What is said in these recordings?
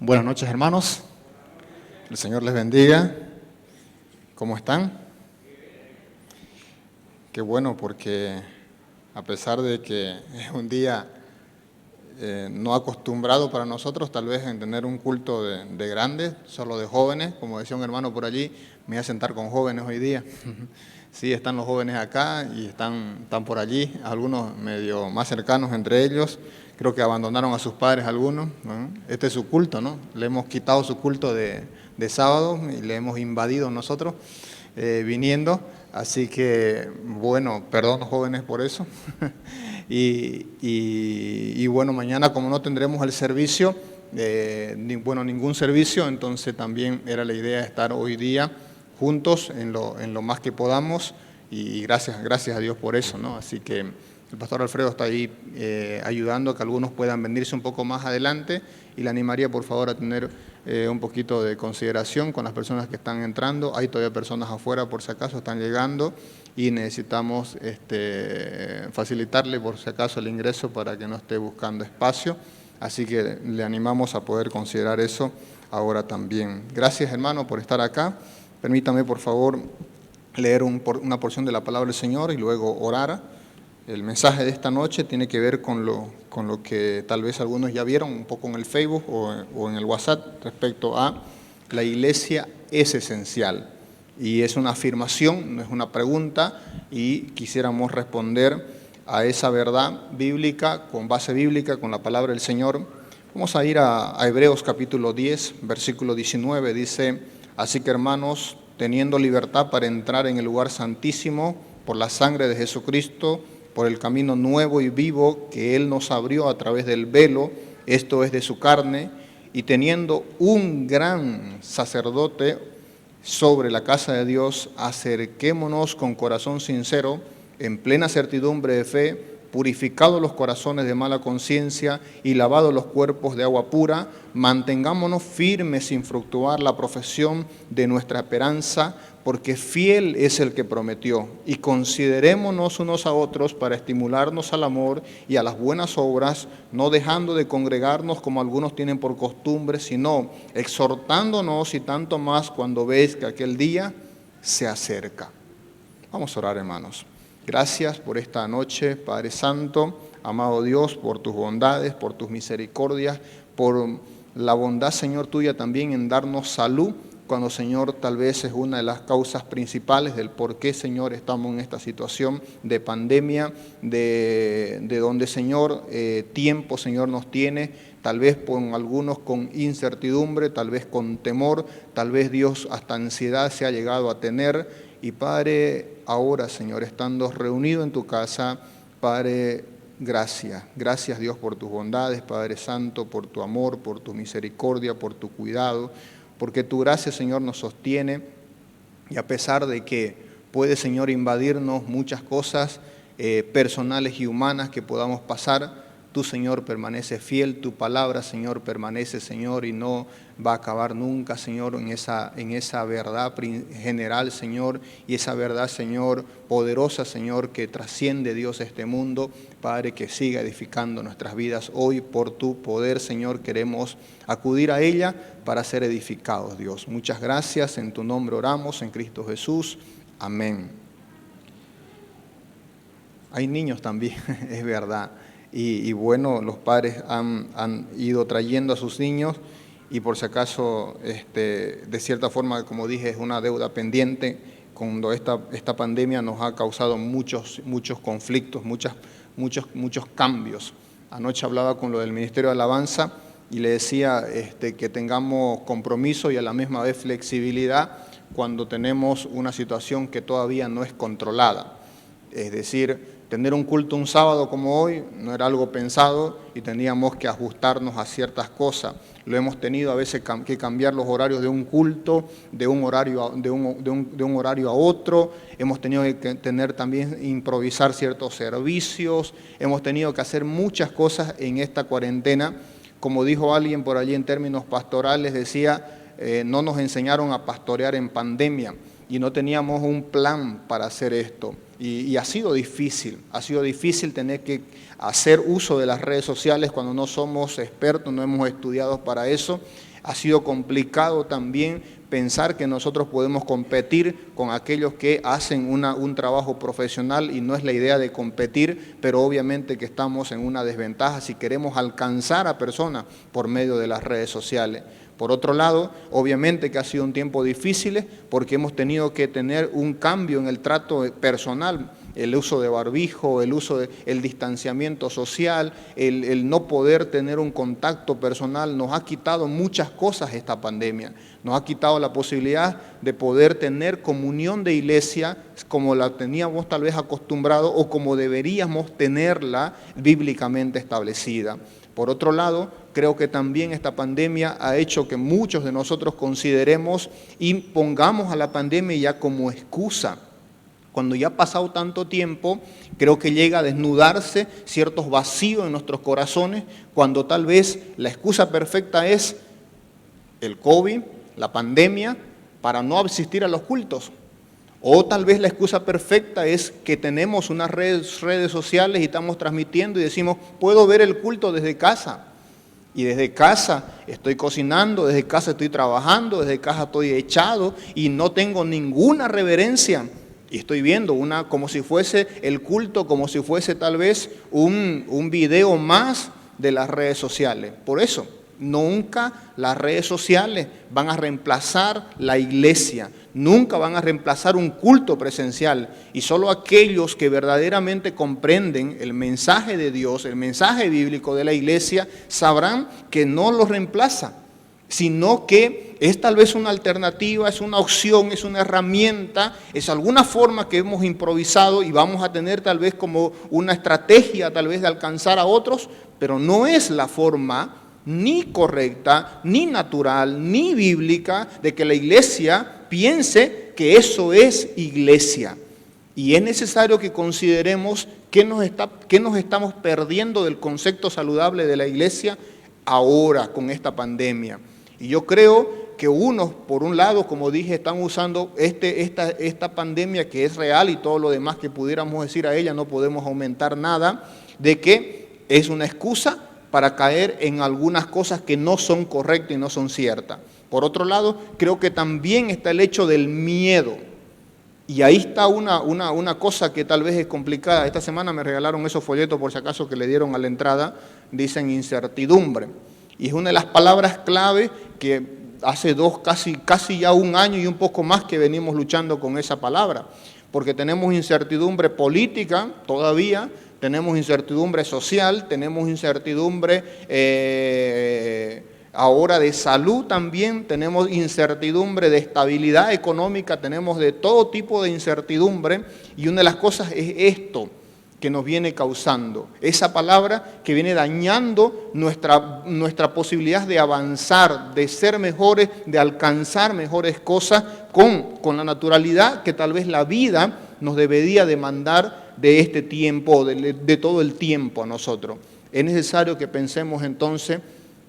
Buenas noches, hermanos. El Señor les bendiga. ¿Cómo están? Qué bueno, porque a pesar de que es un día no acostumbrado para nosotros, tal vez en tener un culto de grandes, solo de jóvenes, como decía un hermano por allí, me voy a sentar con jóvenes hoy día. Sí, están los jóvenes acá y están por allí, algunos medio más cercanos entre ellos. Creo que abandonaron a sus padres algunos, ¿no? Este es su culto, ¿no? Le hemos quitado su culto de sábado y le hemos invadido nosotros viniendo. Así que, bueno, perdón jóvenes por eso. y bueno, mañana como no tendremos el servicio, ningún servicio, entonces también era la idea estar hoy día juntos en lo más que podamos y gracias a Dios por eso, ¿no? Así que el pastor Alfredo está ahí ayudando a que algunos puedan venirse un poco más adelante y le animaría por favor a tener un poquito de consideración con las personas que están entrando. Hay todavía personas afuera por si acaso están llegando y necesitamos facilitarle por si acaso el ingreso para que no esté buscando espacio. Así que le animamos a poder considerar eso ahora también. Gracias hermano por estar acá. Permítame por favor leer una porción de la palabra del Señor y luego orar. El mensaje de esta noche tiene que ver con lo que tal vez algunos ya vieron un poco en el Facebook o en el WhatsApp respecto a la iglesia es esencial. Y es una afirmación, no es una pregunta, y quisiéramos responder a esa verdad bíblica, con base bíblica, con la palabra del Señor. Vamos a ir a Hebreos capítulo 10, versículo 19, dice: así que hermanos, teniendo libertad para entrar en el lugar santísimo por la sangre de Jesucristo, por el camino nuevo y vivo que Él nos abrió a través del velo, esto es de su carne, y teniendo un gran sacerdote sobre la casa de Dios, acerquémonos con corazón sincero, en plena certidumbre de fe, purificados los corazones de mala conciencia y lavados los cuerpos de agua pura, mantengámonos firmes sin fluctuar la profesión de nuestra esperanza, porque fiel es el que prometió, y considerémonos unos a otros para estimularnos al amor y a las buenas obras, no dejando de congregarnos como algunos tienen por costumbre, sino exhortándonos y tanto más cuando veis que aquel día se acerca. Vamos a orar, hermanos. Gracias por esta noche, Padre Santo, amado Dios, por tus bondades, por tus misericordias, por la bondad, Señor, tuya también en darnos salud, cuando, Señor, tal vez es una de las causas principales del por qué, Señor, estamos en esta situación de pandemia, de donde, Señor, tiempo, Señor, nos tiene, tal vez con algunos con incertidumbre, tal vez con temor, tal vez, Dios, hasta ansiedad se ha llegado a tener. Y, Padre, ahora, Señor, estando reunido en tu casa, Padre, gracias. Gracias, Dios, por tus bondades, Padre Santo, por tu amor, por tu misericordia, por tu cuidado, porque tu gracia, Señor, nos sostiene, y a pesar de que puede, Señor, invadirnos muchas cosas personales y humanas que podamos pasar, tú, Señor, permaneces fiel, tu palabra, Señor, permanece, Señor, y no va a acabar nunca, Señor, en esa verdad general, Señor, y esa verdad, Señor, poderosa, Señor, que trasciende, Dios, este mundo. Padre, que siga edificando nuestras vidas hoy por tu poder, Señor, queremos acudir a ella para ser edificados, Dios. Muchas gracias, en tu nombre oramos, en Cristo Jesús. Amén. Hay niños también, es verdad. Y bueno, los padres han ido trayendo a sus niños y por si acaso, de cierta forma, como dije, es una deuda pendiente cuando esta pandemia nos ha causado muchos conflictos, muchos cambios. Anoche hablaba con lo del Ministerio de Alabanza y le decía que tengamos compromiso y a la misma vez flexibilidad cuando tenemos una situación que todavía no es controlada. Es decir, tener un culto un sábado como hoy no era algo pensado y teníamos que ajustarnos a ciertas cosas. Lo hemos tenido a veces que cambiar los horarios de un culto, de un horario a otro. Hemos tenido que tener también improvisar ciertos servicios. Hemos tenido que hacer muchas cosas en esta cuarentena. Como dijo alguien por allí en términos pastorales, decía, no nos enseñaron a pastorear en pandemia y no teníamos un plan para hacer esto. Y ha sido difícil tener que hacer uso de las redes sociales cuando no somos expertos, no hemos estudiado para eso. Ha sido complicado también pensar que nosotros podemos competir con aquellos que hacen un trabajo profesional, y no es la idea de competir, pero obviamente que estamos en una desventaja si queremos alcanzar a personas por medio de las redes sociales. Por otro lado, obviamente que ha sido un tiempo difícil porque hemos tenido que tener un cambio en el trato personal, el uso de barbijo, el distanciamiento social, el no poder tener un contacto personal. Nos ha quitado muchas cosas esta pandemia. Nos ha quitado la posibilidad de poder tener comunión de iglesia como la teníamos tal vez acostumbrado o como deberíamos tenerla bíblicamente establecida. Por otro lado, creo que también esta pandemia ha hecho que muchos de nosotros consideremos y pongamos a la pandemia ya como excusa. Cuando ya ha pasado tanto tiempo, creo que llega a desnudarse ciertos vacíos en nuestros corazones, cuando tal vez la excusa perfecta es el COVID, la pandemia, para no asistir a los cultos. O tal vez la excusa perfecta es que tenemos unas redes sociales y estamos transmitiendo y decimos, puedo ver el culto desde casa. Y desde casa estoy cocinando, desde casa estoy trabajando, desde casa estoy echado y no tengo ninguna reverencia. Y estoy viendo como si fuese el culto, como si fuese tal vez un video más de las redes sociales. Por eso, nunca las redes sociales van a reemplazar la iglesia, nunca van a reemplazar un culto presencial. Y solo aquellos que verdaderamente comprenden el mensaje de Dios, el mensaje bíblico de la iglesia, sabrán que no lo reemplaza, sino que es tal vez una alternativa, es una opción, es una herramienta, es alguna forma que hemos improvisado y vamos a tener tal vez como una estrategia tal vez de alcanzar a otros, pero no es la forma ni correcta, ni natural, ni bíblica de que la iglesia piense que eso es iglesia. Y es necesario que consideremos qué nos estamos perdiendo del concepto saludable de la iglesia ahora con esta pandemia. Y yo creo que unos, por un lado, como dije, están usando esta pandemia que es real y todo lo demás que pudiéramos decir a ella, no podemos aumentar nada, de que es una excusa para caer en algunas cosas que no son correctas y no son ciertas. Por otro lado, creo que también está el hecho del miedo. Y ahí está una cosa que tal vez es complicada. Esta semana me regalaron esos folletos, por si acaso, que le dieron a la entrada, dicen incertidumbre. Y es una de las palabras clave que hace casi ya un año y un poco más que venimos luchando con esa palabra. Porque tenemos incertidumbre política todavía, tenemos incertidumbre social, tenemos incertidumbre ahora de salud también, tenemos incertidumbre de estabilidad económica, tenemos de todo tipo de incertidumbre, y una de las cosas es esto que nos viene causando, esa palabra que viene dañando nuestra posibilidad de avanzar, de ser mejores, de alcanzar mejores cosas con la naturalidad que tal vez la vida nos debería demandar de este tiempo, de todo el tiempo a nosotros. Es necesario que pensemos entonces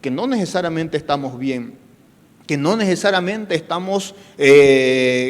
que no necesariamente estamos bien, que no necesariamente estamos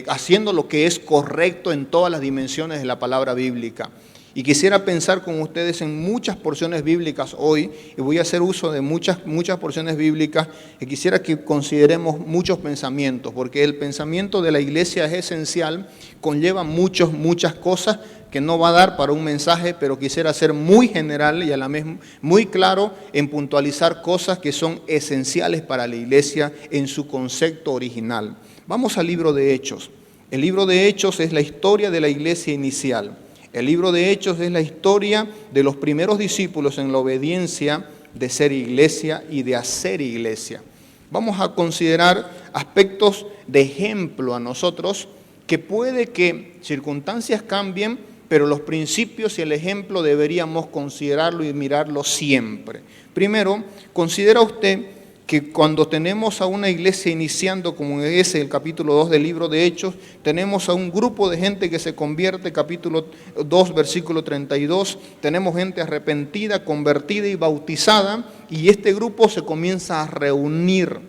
haciendo lo que es correcto en todas las dimensiones de la palabra bíblica. Y quisiera pensar con ustedes en muchas porciones bíblicas hoy, y voy a hacer uso de muchas porciones bíblicas, y quisiera que consideremos muchos pensamientos, porque el pensamiento de la iglesia es esencial, conlleva muchas cosas que no va a dar para un mensaje, pero quisiera ser muy general y a la vez muy claro en puntualizar cosas que son esenciales para la iglesia en su concepto original. Vamos al libro de Hechos. El libro de Hechos es la historia de la iglesia inicial. El libro de Hechos es la historia de los primeros discípulos en la obediencia de ser iglesia y de hacer iglesia. Vamos a considerar aspectos de ejemplo a nosotros que puede que circunstancias cambien, pero los principios y el ejemplo deberíamos considerarlo y mirarlo siempre. Primero, considera usted que cuando tenemos a una iglesia iniciando, como es el capítulo 2 del libro de Hechos, tenemos a un grupo de gente que se convierte, capítulo 2, versículo 32, tenemos gente arrepentida, convertida y bautizada, y este grupo se comienza a reunir.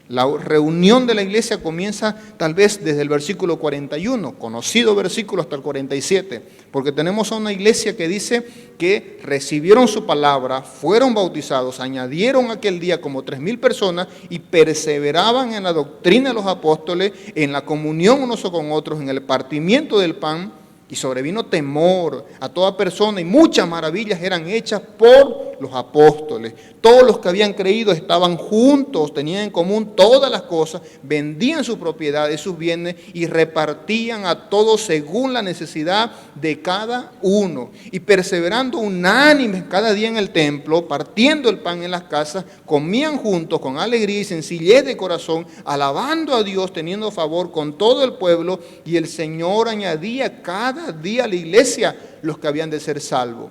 La reunión de la iglesia comienza tal vez desde el versículo 41, conocido versículo hasta el 47, porque tenemos a una iglesia que dice que recibieron su palabra, fueron bautizados, añadieron aquel día como 3,000 personas y perseveraban en la doctrina de los apóstoles, en la comunión unos con otros, en el partimiento del pan, y sobrevino temor a toda persona y muchas maravillas eran hechas por los apóstoles. Todos los que habían creído estaban juntos, tenían en común todas las cosas, vendían sus propiedades, sus bienes y repartían a todos según la necesidad de cada uno. Y perseverando unánimes cada día en el templo, partiendo el pan en las casas, comían juntos con alegría y sencillez de corazón, alabando a Dios, teniendo favor con todo el pueblo, y el Señor añadía cada día a la iglesia los que habían de ser salvos.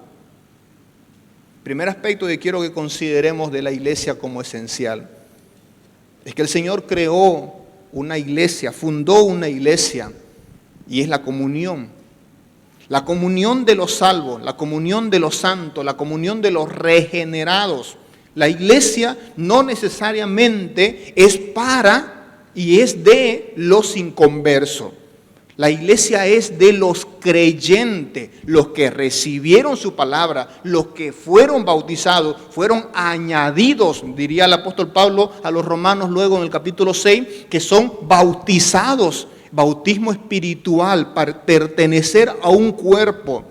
Primer aspecto que quiero que consideremos de la iglesia como esencial es que el Señor creó una iglesia, fundó una iglesia, y es la comunión. La comunión de los salvos, la comunión de los santos, la comunión de los regenerados. La iglesia no necesariamente es para y es de los inconversos. La iglesia es de los creyentes, los que recibieron su palabra, los que fueron bautizados, fueron añadidos, diría el apóstol Pablo a los romanos luego en el capítulo 6, que son bautizados, bautismo espiritual, para pertenecer a un cuerpo.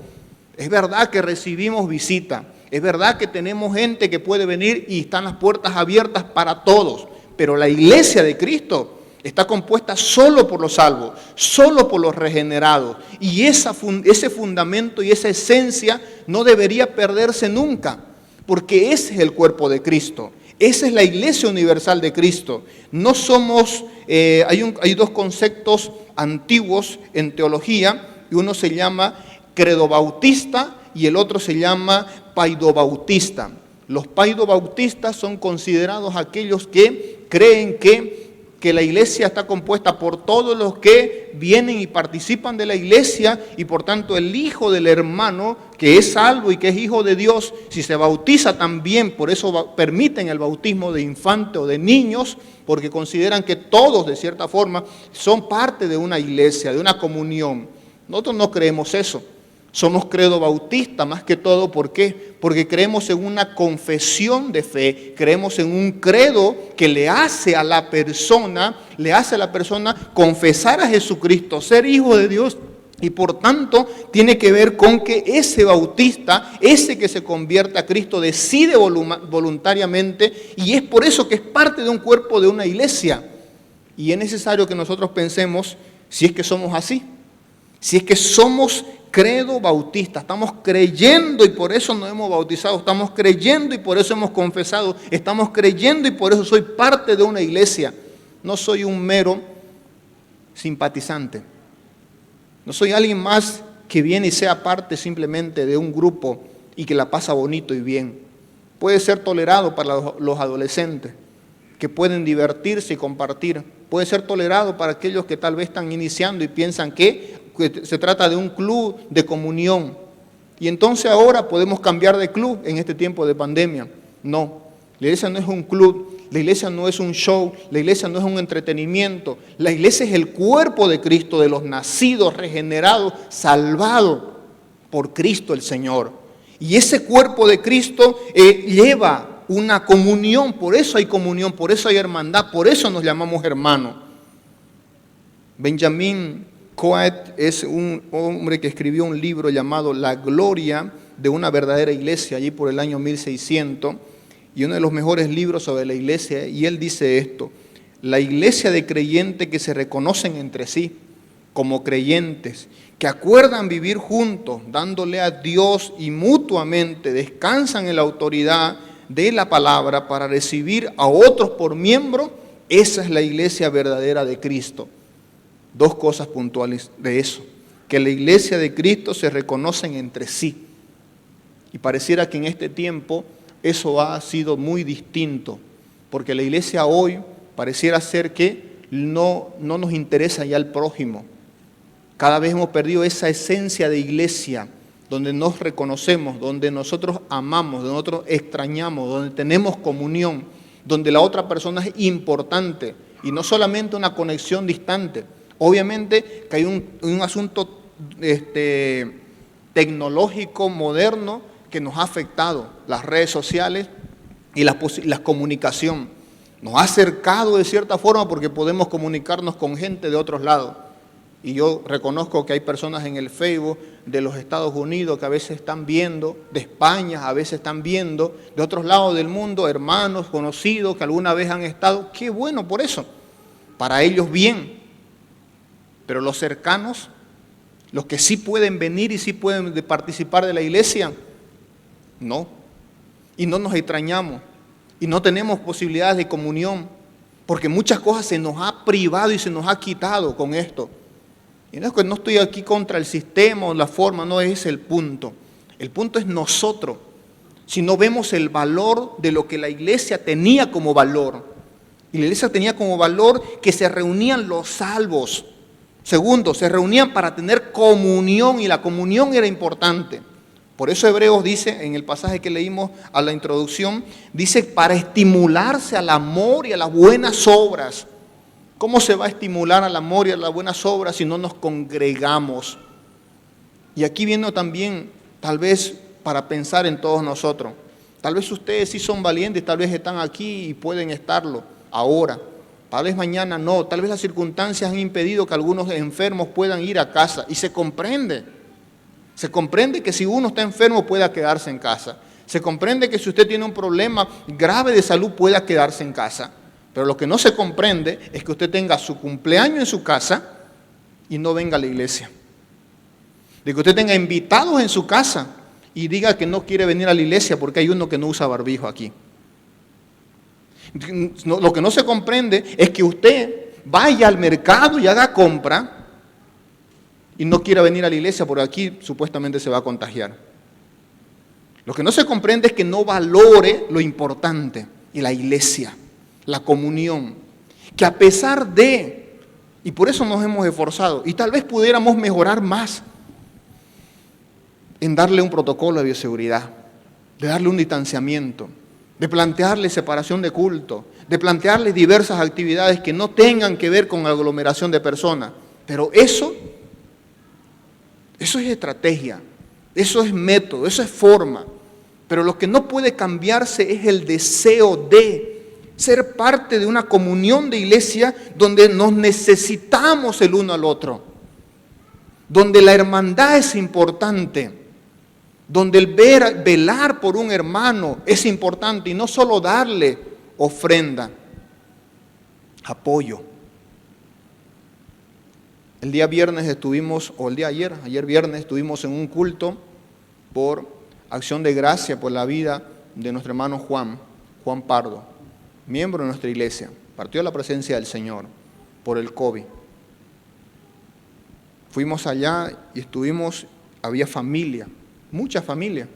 Es verdad que recibimos visita, es verdad que tenemos gente que puede venir y están las puertas abiertas para todos, pero la iglesia de Cristo está compuesta solo por los salvos, solo por los regenerados. Y ese fundamento y esa esencia no debería perderse nunca, porque ese es el cuerpo de Cristo. Esa es la iglesia universal de Cristo. No somos, hay dos conceptos antiguos en teología, y uno se llama credobautista y el otro se llama paidobautista. Los paidobautistas son considerados aquellos que creen que la iglesia está compuesta por todos los que vienen y participan de la iglesia, y por tanto el hijo del hermano que es salvo y que es hijo de Dios, si se bautiza también, por eso permiten el bautismo de infante o de niños, porque consideran que todos de cierta forma son parte de una iglesia, de una comunión. Nosotros no creemos eso. Somos credo-bautistas más que todo. ¿Por qué? Porque creemos en una confesión de fe, creemos en un credo que le hace a la persona confesar a Jesucristo, ser hijo de Dios, y por tanto tiene que ver con que ese bautista, ese que se convierte a Cristo, decide voluntariamente, y es por eso que es parte de un cuerpo de una iglesia. Y es necesario que nosotros pensemos si es que somos así, si es que somos credo bautista, estamos creyendo y por eso nos hemos bautizado, estamos creyendo y por eso hemos confesado, estamos creyendo y por eso soy parte de una iglesia. No soy un mero simpatizante, no soy alguien más que viene y sea parte simplemente de un grupo y que la pasa bonito y bien. Puede ser tolerado para los adolescentes, que pueden divertirse y compartir. Puede ser tolerado para aquellos que tal vez están iniciando y piensan que se trata de un club de comunión. Y entonces ahora podemos cambiar de club en este tiempo de pandemia. No, la iglesia no es un club, la iglesia no es un show, la iglesia no es un entretenimiento. La iglesia es el cuerpo de Cristo, de los nacidos, regenerados, salvados por Cristo el Señor. Y ese cuerpo de Cristo lleva una comunión, por eso hay comunión, por eso hay hermandad, por eso nos llamamos hermanos. Benjamin Coet es un hombre que escribió un libro llamado La gloria de una verdadera iglesia, allí por el año 1600, y uno de los mejores libros sobre la iglesia, y él dice esto: la iglesia de creyentes que se reconocen entre sí como creyentes, que acuerdan vivir juntos, dándole a Dios y mutuamente descansan en la autoridad de la palabra para recibir a otros por miembro, esa es la iglesia verdadera de Cristo. Dos cosas puntuales de eso: que la iglesia de Cristo se reconocen entre sí. Y pareciera que en este tiempo eso ha sido muy distinto, porque la iglesia hoy pareciera ser que no nos interesa ya el prójimo. Cada vez hemos perdido esa esencia de iglesia, donde nos reconocemos, donde nosotros amamos, donde nosotros extrañamos, donde tenemos comunión. donde la otra persona es importante y no solamente una conexión distante. Obviamente que hay un asunto tecnológico moderno que nos ha afectado, las redes sociales y la comunicación. Nos ha acercado de cierta forma porque podemos comunicarnos con gente de otros lados. Y yo reconozco que hay personas en el Facebook de los Estados Unidos que a veces están viendo, de España a veces están viendo, de otros lados del mundo, hermanos, conocidos que alguna vez han estado. Qué bueno por eso, para ellos bien. Pero los cercanos, los que sí pueden venir y sí pueden participar de la iglesia, no. Y no nos extrañamos y no tenemos posibilidades de comunión porque muchas cosas se nos ha privado y se nos ha quitado con esto. Y no es que no estoy aquí contra el sistema o la forma, no es el punto. El punto es nosotros. Si no vemos el valor de lo que la iglesia tenía como valor. Y la iglesia tenía como valor que se reunían los salvos. Segundo, se reunían para tener comunión y la comunión era importante. Por eso Hebreos dice, en el pasaje que leímos a la introducción, dice para estimularse al amor y a las buenas obras. ¿Cómo se va a estimular al amor y a las buenas obras si no nos congregamos? Y aquí viene también, tal vez, para pensar en todos nosotros. Tal vez ustedes sí son valientes, tal vez están aquí y pueden estarlo ahora. Tal vez mañana no, tal vez las circunstancias han impedido que algunos enfermos puedan ir a casa. Y se comprende. Se comprende que si uno está enfermo pueda quedarse en casa. Se comprende que si usted tiene un problema grave de salud pueda quedarse en casa. Pero lo que no se comprende es que usted tenga su cumpleaños en su casa y no venga a la iglesia. De que usted tenga invitados en su casa y diga que no quiere venir a la iglesia porque hay uno que no usa barbijo aquí. Lo que no se comprende es que usted vaya al mercado y haga compra y no quiera venir a la iglesia porque aquí supuestamente se va a contagiar. Lo que no se comprende es que no valore lo importante y la iglesia. La comunión, que a pesar de, y por eso nos hemos esforzado, y tal vez pudiéramos mejorar más en darle un protocolo de bioseguridad, de darle un distanciamiento, de plantearle separación de culto, de plantearle diversas actividades que no tengan que ver con aglomeración de personas. Pero eso es estrategia, eso es método, eso es forma. Pero lo que no puede cambiarse es el deseo de ser parte de una comunión de iglesia donde nos necesitamos el uno al otro, donde la hermandad es importante, donde el velar por un hermano es importante y no solo darle ofrenda, apoyo. El día viernes estuvimos, o el día ayer viernes estuvimos en un culto por acción de gracia por la vida de nuestro hermano Juan Pardo, miembro de nuestra iglesia, partió a la presencia del Señor por el COVID. Fuimos allá y estuvimos, había familia, mucha familia.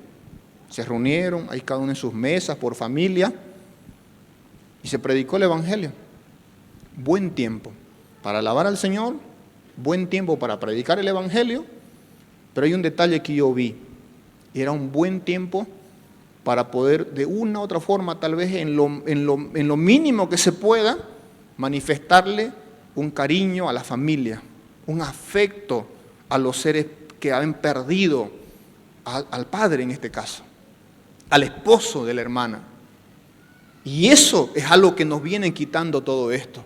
Se reunieron, ahí cada uno en sus mesas por familia y se predicó el Evangelio. Buen tiempo para alabar al Señor, buen tiempo para predicar el Evangelio, pero hay un detalle que yo vi, y era un buen tiempo para poder de una u otra forma, tal vez en lo mínimo que se pueda, manifestarle un cariño a la familia, un afecto a los seres que han perdido al padre en este caso, al esposo de la hermana. Y eso es algo que nos viene quitando todo esto.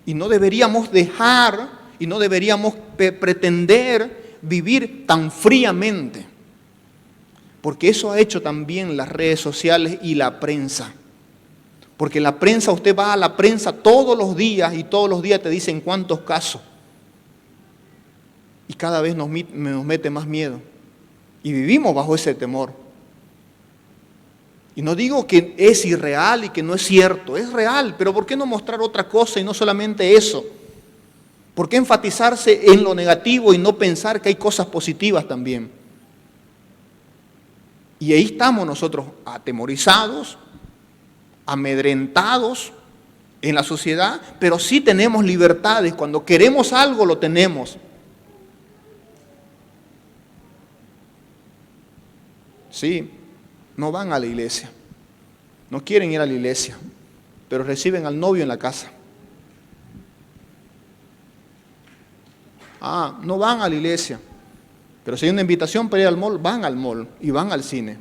Y no deberíamos dejar y no deberíamos pretender vivir tan fríamente. Porque eso ha hecho también las redes sociales y la prensa. Porque la prensa, usted va a la prensa todos los días y todos los días te dicen cuántos casos. Y cada vez nos mete más miedo. Y vivimos bajo ese temor. Y no digo que es irreal y que no es cierto, es real, pero ¿por qué no mostrar otra cosa y no solamente eso? ¿Por qué enfatizarse en lo negativo y no pensar que hay cosas positivas también? Y ahí estamos nosotros atemorizados, amedrentados en la sociedad, pero sí tenemos libertades. Cuando queremos algo, lo tenemos. Sí, no van a la iglesia, no quieren ir a la iglesia, pero reciben al novio en la casa. No van a la iglesia, pero si hay una invitación para ir al mall, van al mall y van al cine.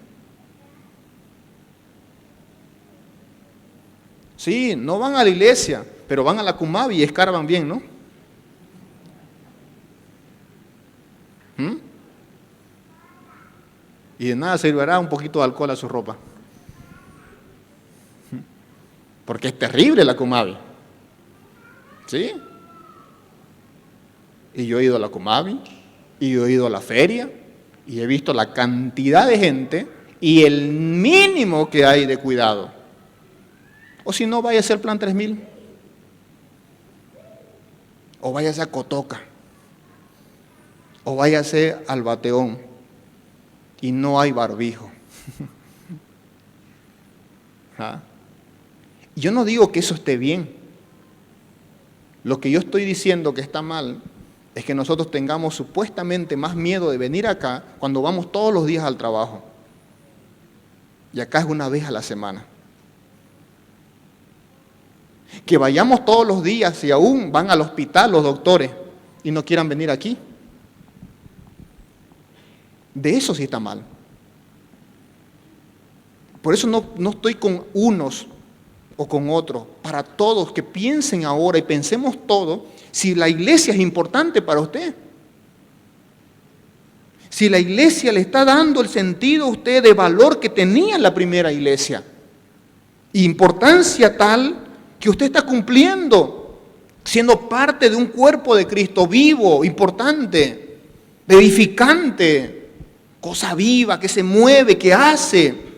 Sí, no van a la iglesia, pero van a la Cumavi y escarban bien, ¿no? Y de nada servirá un poquito de alcohol a su ropa. Porque es terrible la Cumavi. ¿Sí? Y yo he ido a la Cumavi, y yo he ido a la feria, y he visto la cantidad de gente y el mínimo que hay de cuidado. O si no, váyase al Plan 3000. O váyase a Cotoca. O váyase al Bateón. Y no hay barbijo. Yo no digo que eso esté bien. Lo que yo estoy diciendo que está mal es que nosotros tengamos supuestamente más miedo de venir acá cuando vamos todos los días al trabajo. Y acá es una vez a la semana. Que vayamos todos los días y aún van al hospital los doctores y no quieran venir aquí. De eso sí está mal. Por eso no estoy con unos o con otros. Para todos, que piensen ahora y pensemos todo, si la iglesia es importante para usted. Si la iglesia le está dando el sentido a usted de valor que tenía la primera iglesia. Importancia tal que usted está cumpliendo, siendo parte de un cuerpo de Cristo vivo, importante, edificante, cosa viva, que se mueve, que hace.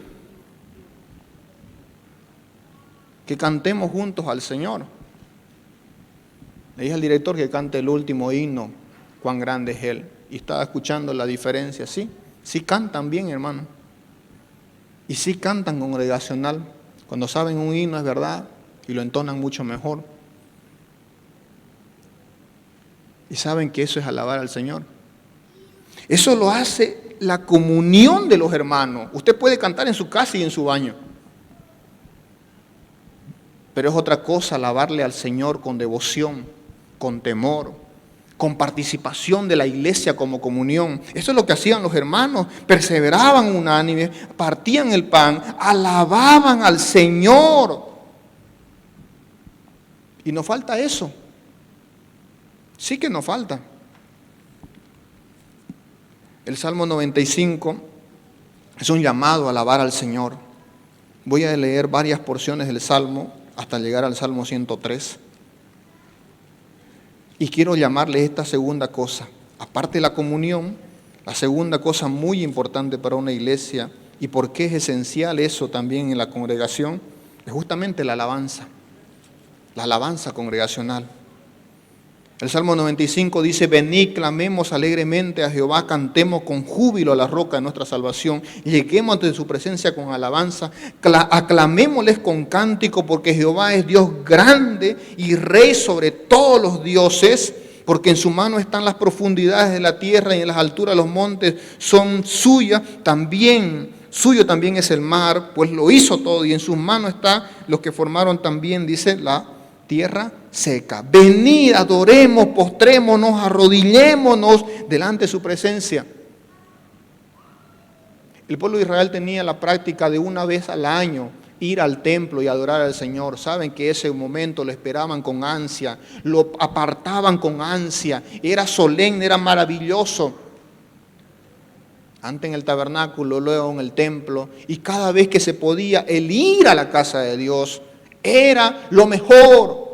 Que cantemos juntos al Señor. Le dije al director que cante el último himno, cuán grande es Él. Y estaba escuchando la diferencia. Sí cantan bien, hermano. Y sí cantan congregacional. Cuando saben un himno es verdad y lo entonan mucho mejor. Y saben que eso es alabar al Señor. Eso lo hace la comunión de los hermanos. Usted puede cantar en su casa y en su baño. Pero es otra cosa alabarle al Señor con devoción, con temor, con participación de la iglesia como comunión. Eso es lo que hacían los hermanos, perseveraban unánimes, partían el pan, alababan al Señor. Y nos falta eso. Sí que nos falta. El Salmo 95 es un llamado a alabar al Señor. Voy a leer varias porciones del Salmo hasta llegar al Salmo 103. Y quiero llamarle esta segunda cosa, aparte de la comunión, la segunda cosa muy importante para una iglesia, y por qué es esencial eso también en la congregación, es justamente la alabanza congregacional. El Salmo 95 dice: venid, clamemos alegremente a Jehová, cantemos con júbilo a la roca de nuestra salvación, lleguemos ante su presencia con alabanza, aclamémosles con cántico, porque Jehová es Dios grande y Rey sobre todos los dioses, porque en su mano están las profundidades de la tierra y en las alturas los montes son suyas, suyo también es el mar, pues lo hizo todo, y en sus manos está los que formaron también, dice, la tierra seca. Venid, adoremos, postrémonos, arrodillémonos delante de su presencia. El pueblo de Israel tenía la práctica de una vez al año ir al templo y adorar al Señor. Saben que ese momento lo esperaban con ansia, lo apartaban con ansia, era solemne, era maravilloso. Antes en el tabernáculo, luego en el templo, y cada vez que se podía, el ir a la casa de Dios era lo mejor.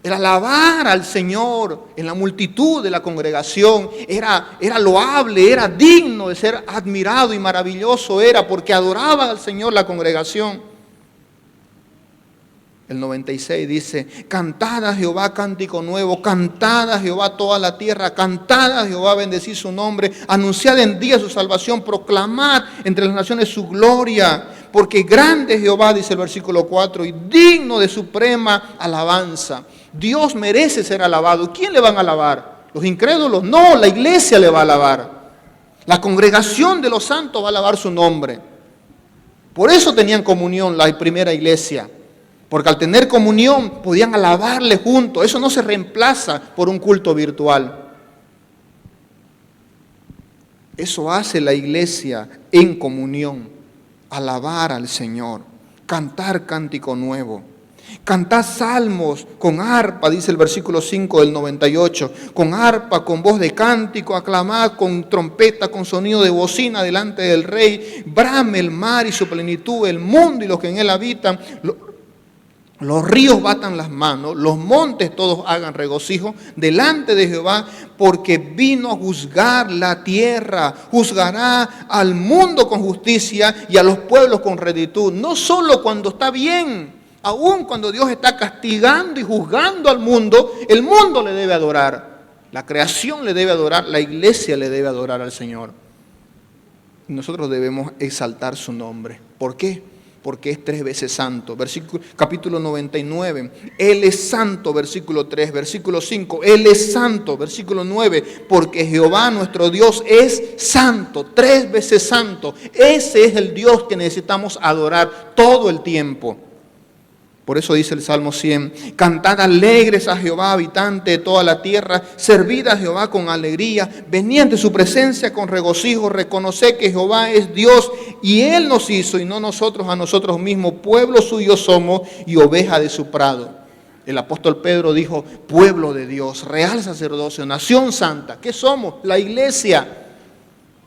El alabar al Señor en la multitud de la congregación era loable, era digno de ser admirado y maravilloso era, porque adoraba al Señor la congregación. El 96 dice: cantad a Jehová cántico nuevo, cantad a Jehová toda la tierra, cantad a Jehová, bendecid su nombre, anunciad en día su salvación, proclamad entre las naciones su gloria, porque grande es Jehová, dice el versículo 4, y digno de suprema alabanza. Dios merece ser alabado. ¿Quién le van a alabar? ¿Los incrédulos? No, la iglesia le va a alabar. La congregación de los santos va a alabar su nombre. Por eso tenían comunión la primera iglesia. Porque al tener comunión podían alabarle juntos. Eso no se reemplaza por un culto virtual. Eso hace la iglesia en comunión. Alabar al Señor. Cantar cántico nuevo. Cantar salmos con arpa, dice el versículo 5 del 98. Con arpa, con voz de cántico, aclamad con trompeta, con sonido de bocina delante del Rey. Brame el mar y su plenitud, el mundo y los que en él habitan. Los ríos batan las manos, los montes todos hagan regocijo delante de Jehová, porque vino a juzgar la tierra, juzgará al mundo con justicia y a los pueblos con rectitud. No solo cuando está bien, aún cuando Dios está castigando y juzgando al mundo, el mundo le debe adorar, la creación le debe adorar, la iglesia le debe adorar al Señor. Y nosotros debemos exaltar su nombre. ¿Por qué? Porque es 3 veces santo. Capítulo 99, Él es santo, versículo 3, versículo 5, Él es santo, versículo 9, porque Jehová nuestro Dios es santo, 3 veces santo. Ese es el Dios que necesitamos adorar todo el tiempo. Por eso dice el Salmo 100, cantad alegres a Jehová, habitante de toda la tierra, servid a Jehová con alegría, venid ante su presencia con regocijo, reconoced que Jehová es Dios y Él nos hizo y no nosotros a nosotros mismos, pueblo suyo somos y oveja de su prado. El apóstol Pedro dijo, pueblo de Dios, real sacerdocio, nación santa. ¿Qué somos? La iglesia.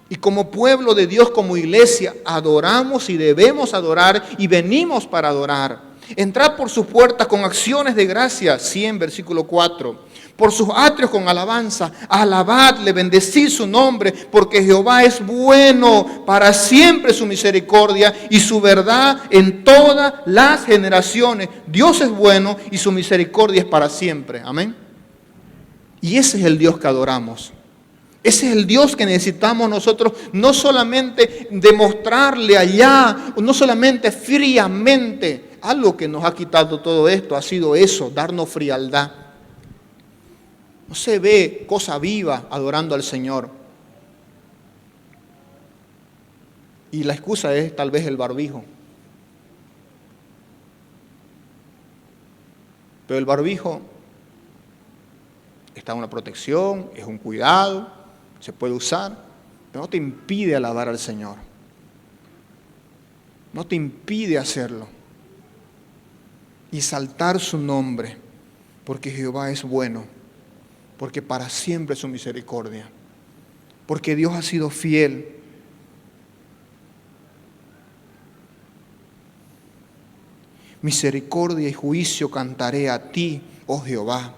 Y como pueblo de Dios, como iglesia, adoramos y debemos adorar y venimos para adorar. Entrad por sus puertas con acciones de gracia, 100, versículo 4. Por sus atrios con alabanza, alabadle, bendecid su nombre, porque Jehová es bueno, para siempre su misericordia y su verdad en todas las generaciones. Dios es bueno y su misericordia es para siempre. Amén. Y ese es el Dios que adoramos. Ese es el Dios que necesitamos nosotros, no solamente demostrarle allá, no solamente fríamente. Algo que nos ha quitado todo esto ha sido eso, darnos frialdad. No se ve cosa viva adorando al Señor. Y la excusa es tal vez el barbijo. Pero el barbijo está en una protección, es un cuidado, se puede usar, pero no te impide alabar al Señor. No te impide hacerlo. Y exaltar su nombre, porque Jehová es bueno, porque para siempre es su misericordia, porque Dios ha sido fiel. Misericordia y juicio cantaré a ti, oh Jehová.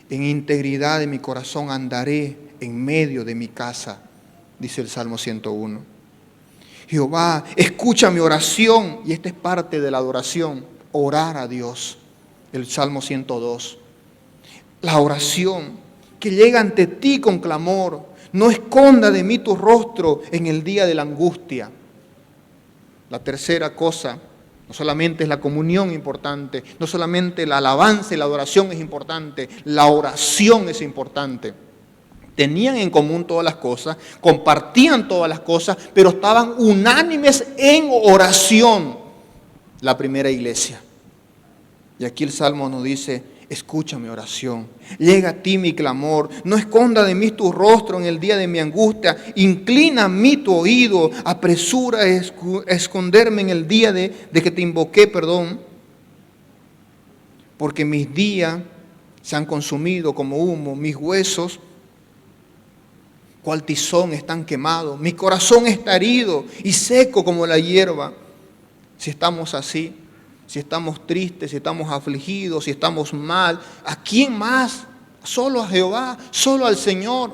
En integridad de mi corazón andaré en medio de mi casa, dice el Salmo 101. Jehová, escucha mi oración, y esta es parte de la adoración, orar a Dios, el Salmo 102. La oración que llega ante ti con clamor, no esconda de mí tu rostro en el día de la angustia. La tercera cosa, no solamente es la comunión importante, no solamente la alabanza y la adoración es importante, la oración es importante. Tenían en común todas las cosas, compartían todas las cosas, pero estaban unánimes en oración, la primera iglesia. Y aquí el Salmo nos dice, escucha mi oración, llega a ti mi clamor, no esconda de mí tu rostro en el día de mi angustia, inclina a mí tu oído, apresura a esconderme en el día de que te invoqué, porque mis días se han consumido como humo, mis huesos cual tizón están quemados, mi corazón está herido y seco como la hierba. Si estamos así, si estamos tristes, si estamos afligidos, si estamos mal, ¿a quién más? Solo a Jehová, solo al Señor.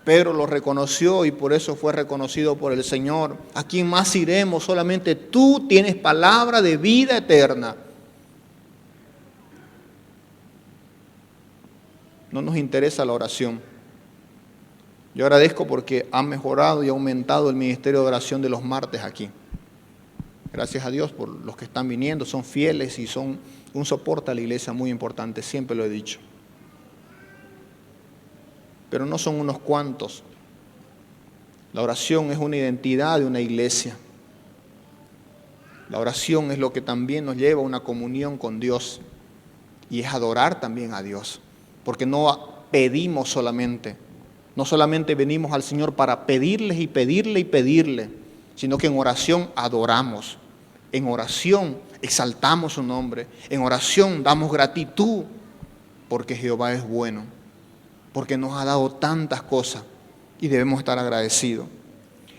Pedro lo reconoció y por eso fue reconocido por el Señor. ¿A quién más iremos? Solamente tú tienes palabra de vida eterna. No nos interesa la oración. Yo agradezco porque ha mejorado y aumentado el ministerio de oración de los martes aquí. Gracias a Dios por los que están viniendo, son fieles y son un soporte a la iglesia muy importante, siempre lo he dicho. Pero no son unos cuantos. La oración es una identidad de una iglesia. La oración es lo que también nos lleva a una comunión con Dios y es adorar también a Dios, porque no pedimos solamente, no solamente venimos al Señor para pedirles y pedirle y pedirle, sino que en oración adoramos, en oración exaltamos su nombre, en oración damos gratitud, porque Jehová es bueno, porque nos ha dado tantas cosas y debemos estar agradecidos.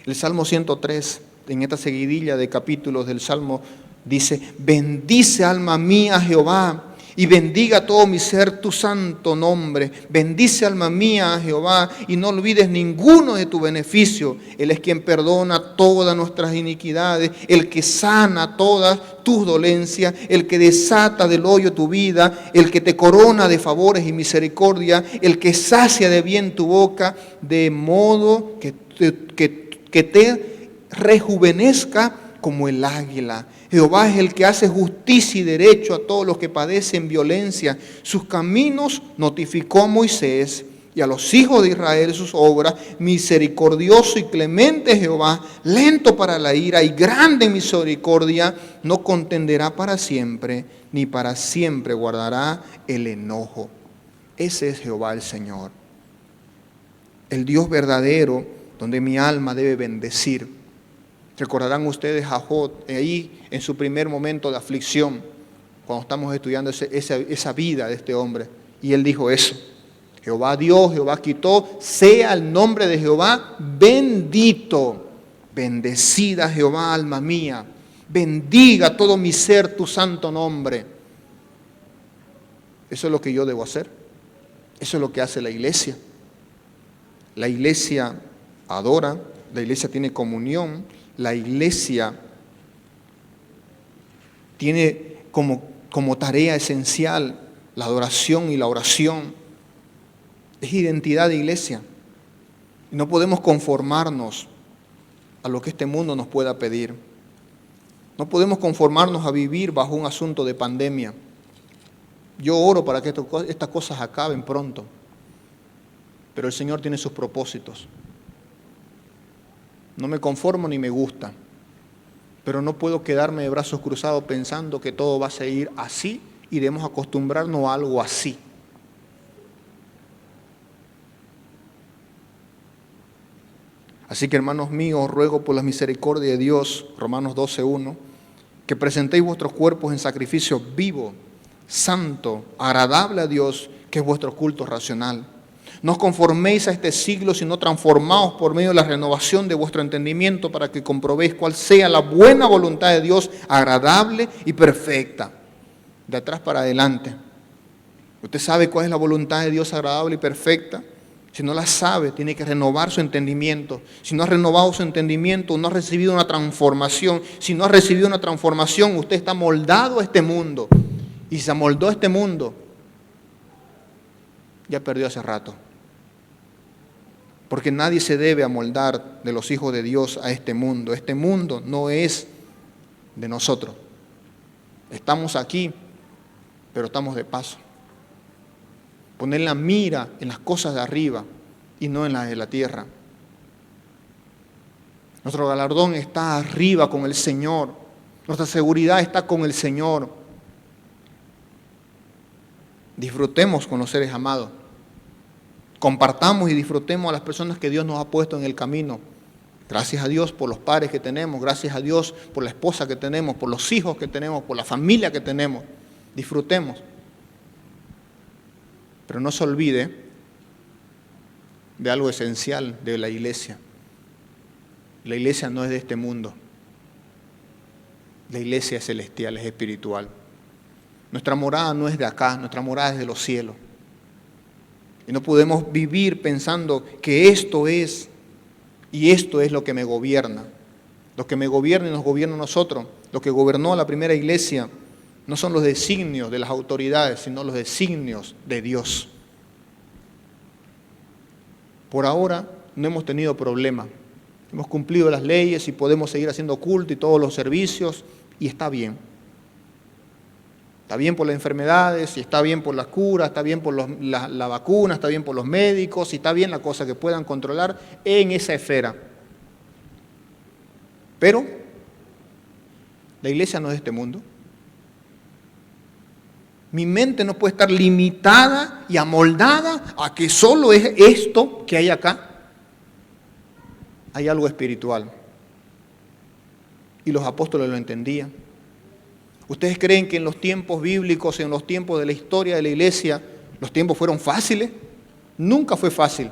El Salmo 103, en esta seguidilla de capítulos del Salmo, dice: bendice alma mía a Jehová, y bendiga todo mi ser tu santo nombre. Bendice alma mía a Jehová, y no olvides ninguno de tu beneficio. Él es quien perdona todas nuestras iniquidades, el que sana todas tus dolencias, el que desata del hoyo tu vida, el que te corona de favores y misericordia, el que sacia de bien tu boca, de modo que te rejuvenezca como el águila. Jehová es el que hace justicia y derecho a todos los que padecen violencia. Sus caminos notificó a Moisés y a los hijos de Israel sus obras. Misericordioso y clemente Jehová, lento para la ira y grande en misericordia, no contenderá para siempre, ni para siempre guardará el enojo. Ese es Jehová el Señor, el Dios verdadero, donde mi alma debe bendecir. Recordarán ustedes a Job ahí en su primer momento de aflicción, cuando estamos estudiando esa vida de este hombre. Y él dijo eso: Jehová dio, Jehová quitó, sea el nombre de Jehová bendito. Bendecida Jehová, alma mía, bendiga todo mi ser tu santo nombre. Eso es lo que yo debo hacer. Eso es lo que hace la iglesia. La iglesia adora, la iglesia tiene comunión. La iglesia tiene como tarea esencial la adoración y la oración. Es identidad de iglesia. Y no podemos conformarnos a lo que este mundo nos pueda pedir. No podemos conformarnos a vivir bajo un asunto de pandemia. Yo oro para que estas cosas acaben pronto. Pero el Señor tiene sus propósitos. No me conformo ni me gusta, pero no puedo quedarme de brazos cruzados pensando que todo va a seguir así y debemos acostumbrarnos a algo así. Así que, hermanos míos, ruego por la misericordia de Dios, Romanos 12:1, que presentéis vuestros cuerpos en sacrificio vivo, santo, agradable a Dios, que es vuestro culto racional. No os conforméis a este siglo, sino transformaos por medio de la renovación de vuestro entendimiento, para que comprobéis cuál sea la buena voluntad de Dios, agradable y perfecta. De atrás para adelante. ¿Usted sabe cuál es la voluntad de Dios agradable y perfecta? Si no la sabe, tiene que renovar su entendimiento. Si no ha renovado su entendimiento, no ha recibido una transformación. Si no ha recibido una transformación, usted está moldado a este mundo. Y si se amoldó a este mundo, ya perdió hace rato. Porque nadie se debe amoldar de los hijos de Dios a este mundo. Este mundo no es de nosotros. Estamos aquí, pero estamos de paso. Poner la mira en las cosas de arriba y no en las de la tierra. Nuestro galardón está arriba con el Señor. Nuestra seguridad está con el Señor. Disfrutemos con los seres amados. Compartamos y disfrutemos a las personas que Dios nos ha puesto en el camino. Gracias a Dios por los padres que tenemos, gracias a Dios por la esposa que tenemos, por los hijos que tenemos, por la familia que tenemos. Disfrutemos. Pero no se olvide de algo esencial de la iglesia. La iglesia no es de este mundo. La iglesia es celestial, es espiritual. Nuestra morada no es de acá, nuestra morada es de los cielos. Y no podemos vivir pensando que esto es lo que me gobierna. Lo que me gobierna y nos gobierna a nosotros. Lo que gobernó a la primera iglesia no son los designios de las autoridades, sino los designios de Dios. Por ahora no hemos tenido problema. Hemos cumplido las leyes y podemos seguir haciendo culto y todos los servicios, y está bien. Está bien por las enfermedades, y está bien por las curas, está bien por la vacuna, está bien por los médicos, y está bien la cosa que puedan controlar en esa esfera. Pero la iglesia no es de este mundo. Mi mente no puede estar limitada y amoldada a que solo es esto que hay acá. Hay algo espiritual. Y los apóstoles lo entendían. ¿Ustedes creen que en los tiempos bíblicos, en los tiempos de la historia de la iglesia, los tiempos fueron fáciles? Nunca fue fácil.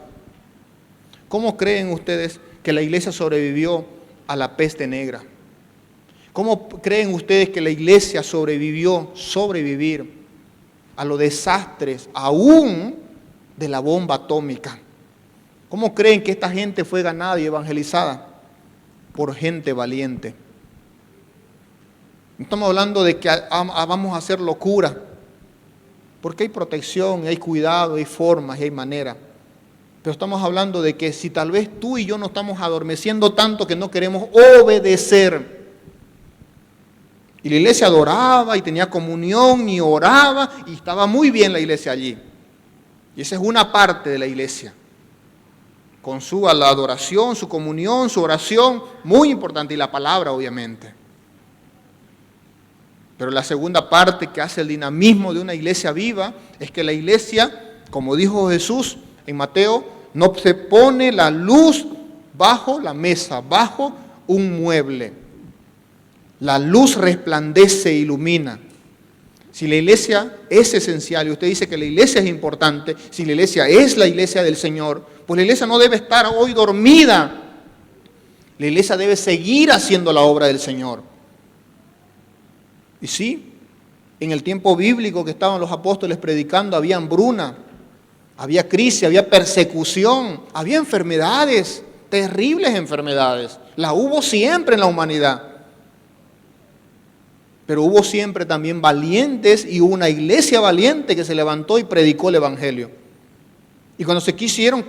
¿Cómo creen ustedes que la iglesia sobrevivió a la peste negra? ¿Cómo creen ustedes que la iglesia sobrevivir a los desastres aún de la bomba atómica? ¿Cómo creen que esta gente fue ganada y evangelizada? Por gente valiente. No estamos hablando de que vamos a hacer locura, porque hay protección, hay cuidado, hay formas y hay maneras. Pero estamos hablando de que si tal vez tú y yo nos estamos adormeciendo tanto que no queremos obedecer. Y la iglesia adoraba y tenía comunión y oraba y estaba muy bien la iglesia allí. Y esa es una parte de la iglesia. Con su adoración, su comunión, su oración, muy importante, y la palabra obviamente. Pero la segunda parte que hace el dinamismo de una iglesia viva es que la iglesia, como dijo Jesús en Mateo, no se pone la luz bajo la mesa, bajo un mueble. La luz resplandece e ilumina. Si la iglesia es esencial y usted dice que la iglesia es importante, si la iglesia es la iglesia del Señor, pues la iglesia no debe estar hoy dormida. La iglesia debe seguir haciendo la obra del Señor. Y sí, en el tiempo bíblico que estaban los apóstoles predicando, había hambruna, había crisis, había persecución, había enfermedades, terribles enfermedades. Las hubo siempre en la humanidad. Pero hubo siempre también valientes y hubo una iglesia valiente que se levantó y predicó el Evangelio. Y cuando se quisieron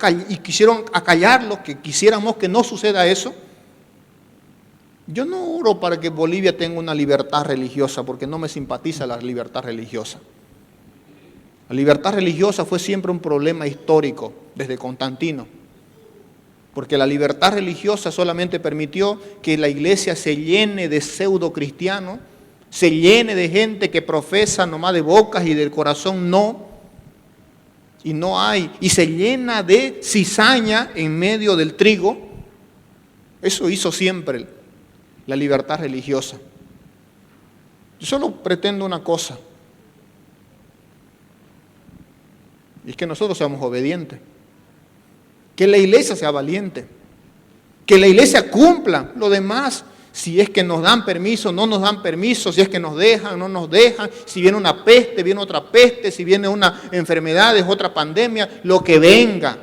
acallarlo, que quisiéramos que no suceda eso, yo no oro para que Bolivia tenga una libertad religiosa, porque no me simpatiza la libertad religiosa. La libertad religiosa fue siempre un problema histórico desde Constantino, porque la libertad religiosa solamente permitió que la iglesia se llene de pseudo cristianos, se llene de gente que profesa nomás de bocas y del corazón no, y no hay, y se llena de cizaña en medio del trigo. Eso hizo siempre la libertad religiosa. Yo solo pretendo una cosa, y es que nosotros seamos obedientes, que la iglesia sea valiente, que la iglesia cumpla lo demás. Si es que nos dan permiso, no nos dan permiso, si es que nos dejan, no nos dejan, si viene una peste, viene otra peste, si viene una enfermedad, es otra pandemia, lo que venga.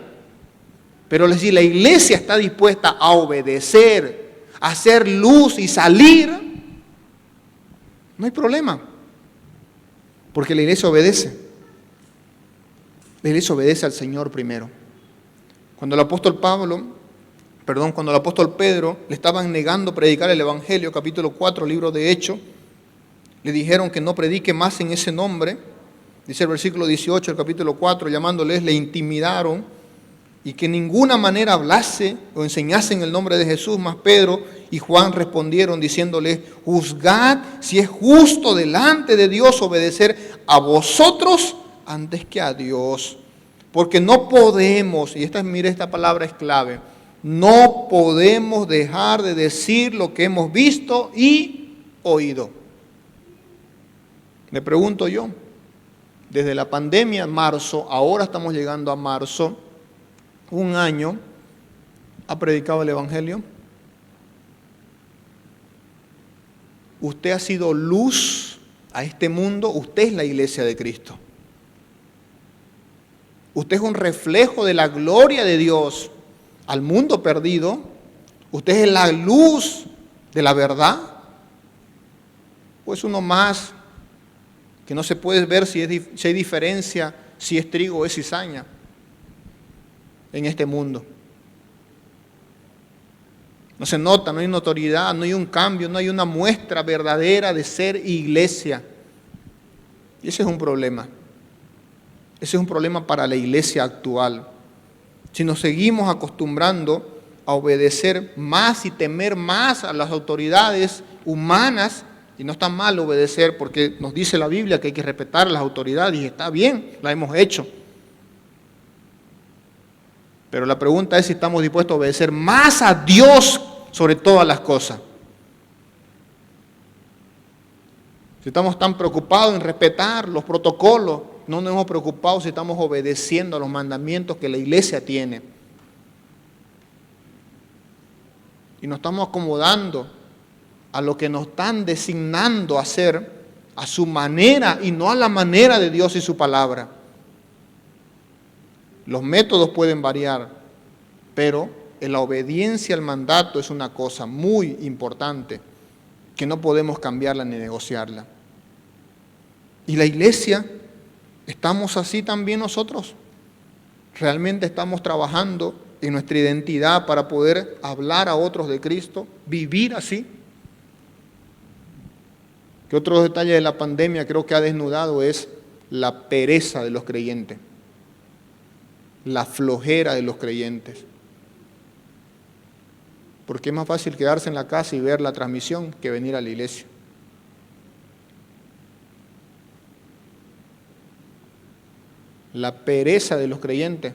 Pero si la iglesia está dispuesta a obedecer, a hacer luz y salir, no hay problema, porque la iglesia obedece. La iglesia obedece al Señor primero. Cuando el apóstol Pedro le estaban negando predicar el Evangelio, capítulo 4, libro de Hechos, le dijeron que no predique más en ese nombre. Dice el versículo 18 del capítulo 4, llamándoles, le intimidaron y que en ninguna manera hablase o enseñase en el nombre de Jesús. Mas Pedro y Juan respondieron diciéndoles, juzgad si es justo delante de Dios obedecer a vosotros antes que a Dios. Porque no podemos, y esta palabra es clave, no podemos dejar de decir lo que hemos visto y oído. Me pregunto yo, desde la pandemia en marzo, ahora estamos llegando a marzo, un año, ¿ha predicado el Evangelio? Usted ha sido luz a este mundo, usted es la iglesia de Cristo. Usted es un reflejo de la gloria de Dios al mundo perdido. Usted es la luz de la verdad. Pues uno más que no se puede ver si hay diferencia, si es trigo o es cizaña en este mundo. No se nota, no hay notoriedad, no hay un cambio, no hay una muestra verdadera de ser iglesia. Y ese es un problema. Ese es un problema para la iglesia actual. Si nos seguimos acostumbrando a obedecer más y temer más a las autoridades humanas, y no está mal obedecer porque nos dice la Biblia que hay que respetar a las autoridades y está bien, la hemos hecho. Pero la pregunta es si estamos dispuestos a obedecer más a Dios sobre todas las cosas. Si estamos tan preocupados en respetar los protocolos, no nos hemos preocupado si estamos obedeciendo a los mandamientos que la iglesia tiene. Y nos estamos acomodando a lo que nos están designando hacer a su manera y no a la manera de Dios y su palabra. Los métodos pueden variar, pero la obediencia al mandato es una cosa muy importante que no podemos cambiarla ni negociarla. Y la iglesia, ¿estamos así también nosotros? ¿Realmente estamos trabajando en nuestra identidad para poder hablar a otros de Cristo, vivir así? Que otro detalle de la pandemia creo que ha desnudado es la pereza de los creyentes, la flojera de los creyentes. Porque es más fácil quedarse en la casa y ver la transmisión que venir a la iglesia. La pereza de los creyentes,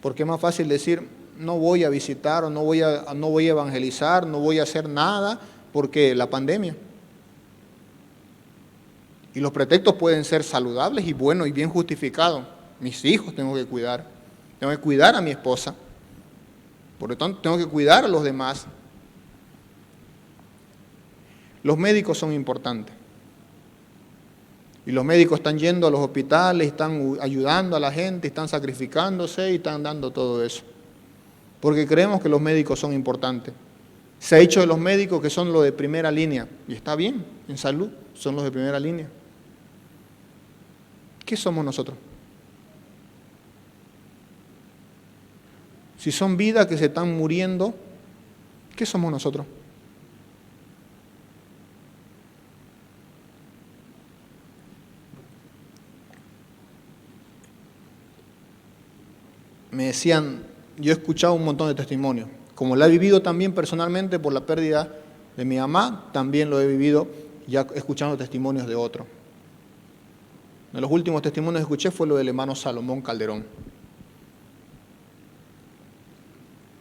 porque es más fácil decir, no voy a visitar o no voy a evangelizar, no voy a hacer nada, porque la pandemia. Y los pretextos pueden ser saludables y buenos y bien justificados. Mis hijos tengo que cuidar a mi esposa, por lo tanto tengo que cuidar a los demás. Los médicos son importantes. Y los médicos están yendo a los hospitales, están ayudando a la gente, están sacrificándose y están dando todo eso. Porque creemos que los médicos son importantes. Se ha dicho de los médicos que son los de primera línea. Y está bien, en salud son los de primera línea. ¿Qué somos nosotros? Si son vidas que se están muriendo, ¿qué somos nosotros? Me decían, yo he escuchado un montón de testimonios, como lo he vivido también personalmente por la pérdida de mi mamá, también lo he vivido ya escuchando testimonios de otros. Uno de los últimos testimonios que escuché fue lo del hermano Salomón Calderón.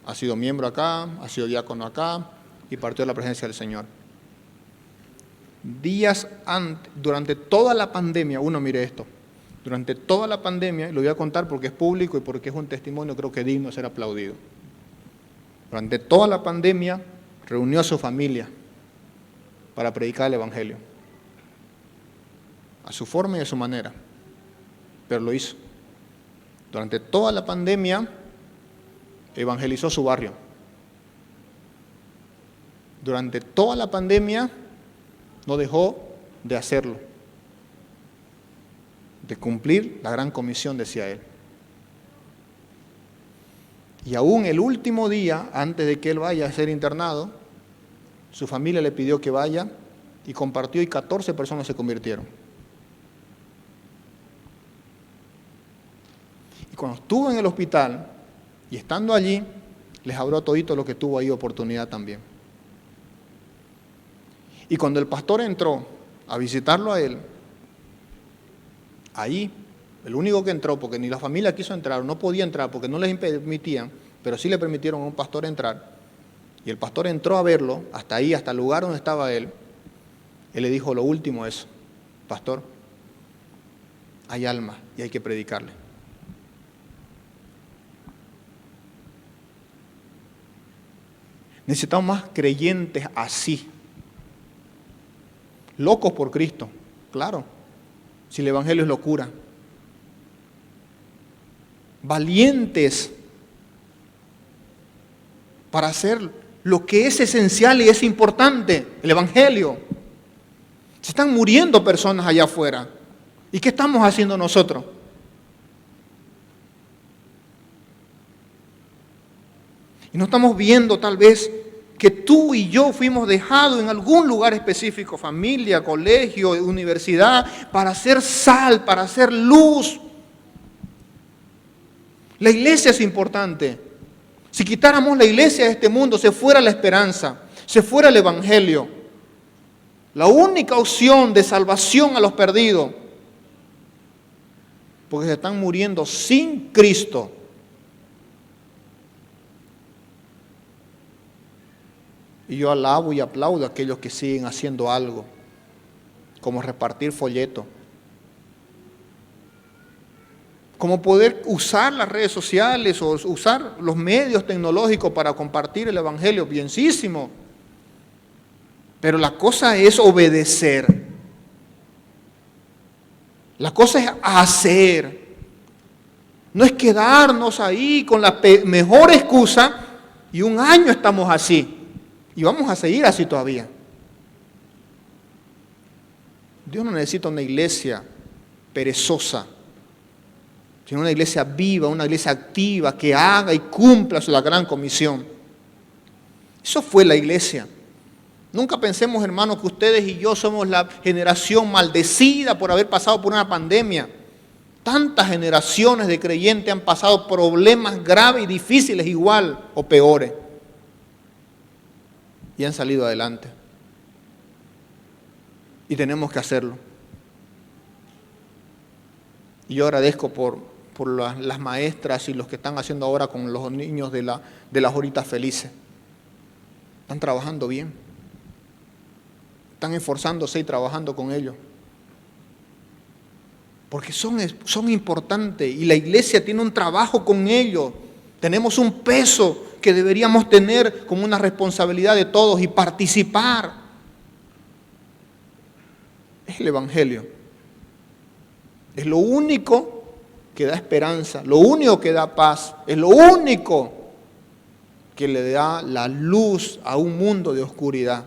Ha sido miembro acá, ha sido diácono acá y partió de la presencia del Señor. Días antes, durante toda la pandemia, mire esto, durante toda la pandemia, y lo voy a contar porque es público y porque es un testimonio creo que digno de ser aplaudido. Durante toda la pandemia reunió a su familia para predicar el Evangelio. A su forma y a su manera, pero lo hizo. Durante toda la pandemia evangelizó su barrio. Durante toda la pandemia no dejó de hacerlo, de cumplir la gran comisión, decía él. Y aún el último día, antes de que él vaya a ser internado, su familia le pidió que vaya y compartió y 14 personas se convirtieron. Y cuando estuvo en el hospital y estando allí, les habló a todito lo que tuvo ahí oportunidad también. Y cuando el pastor entró a visitarlo a él, ahí, el único que entró, porque ni la familia quiso entrar, no podía entrar porque no les permitían, pero sí le permitieron a un pastor entrar, y el pastor entró a verlo, hasta ahí, hasta el lugar donde estaba él le dijo lo último es, pastor, hay alma y hay que predicarle. Necesitamos más creyentes así, locos por Cristo, claro, si el Evangelio es locura. Valientes para hacer lo que es esencial y es importante, el Evangelio. Se están muriendo personas allá afuera. ¿Y qué estamos haciendo nosotros? Y no estamos viendo tal vez que tú y yo fuimos dejados en algún lugar específico, familia, colegio, universidad, para hacer sal, para hacer luz. La iglesia es importante. Si quitáramos la iglesia de este mundo, se fuera la esperanza, se fuera el evangelio. La única opción de salvación a los perdidos, porque se están muriendo sin Cristo. Y yo alabo y aplaudo a aquellos que siguen haciendo algo, como repartir folletos, como poder usar las redes sociales o usar los medios tecnológicos para compartir el evangelio, bienísimo. Pero la cosa es obedecer. La cosa es hacer. No es quedarnos ahí con la mejor excusa y un año estamos así. Y vamos a seguir así todavía. Dios no necesita una iglesia perezosa, sino una iglesia viva, una iglesia activa, que haga y cumpla la gran comisión. Eso fue la iglesia. Nunca pensemos, hermanos, que ustedes y yo somos la generación maldecida por haber pasado por una pandemia. Tantas generaciones de creyentes han pasado problemas graves y difíciles igual o peores. Y han salido adelante. Y tenemos que hacerlo. Y yo agradezco por las maestras y los que están haciendo ahora con los niños de las horitas felices. Están trabajando bien. Están esforzándose y trabajando con ellos. Porque son importantes y la iglesia tiene un trabajo con ellos. Tenemos un peso que deberíamos tener como una responsabilidad de todos y participar. Es el evangelio. Es lo único que da esperanza, lo único que da paz, es lo único que le da la luz a un mundo de oscuridad.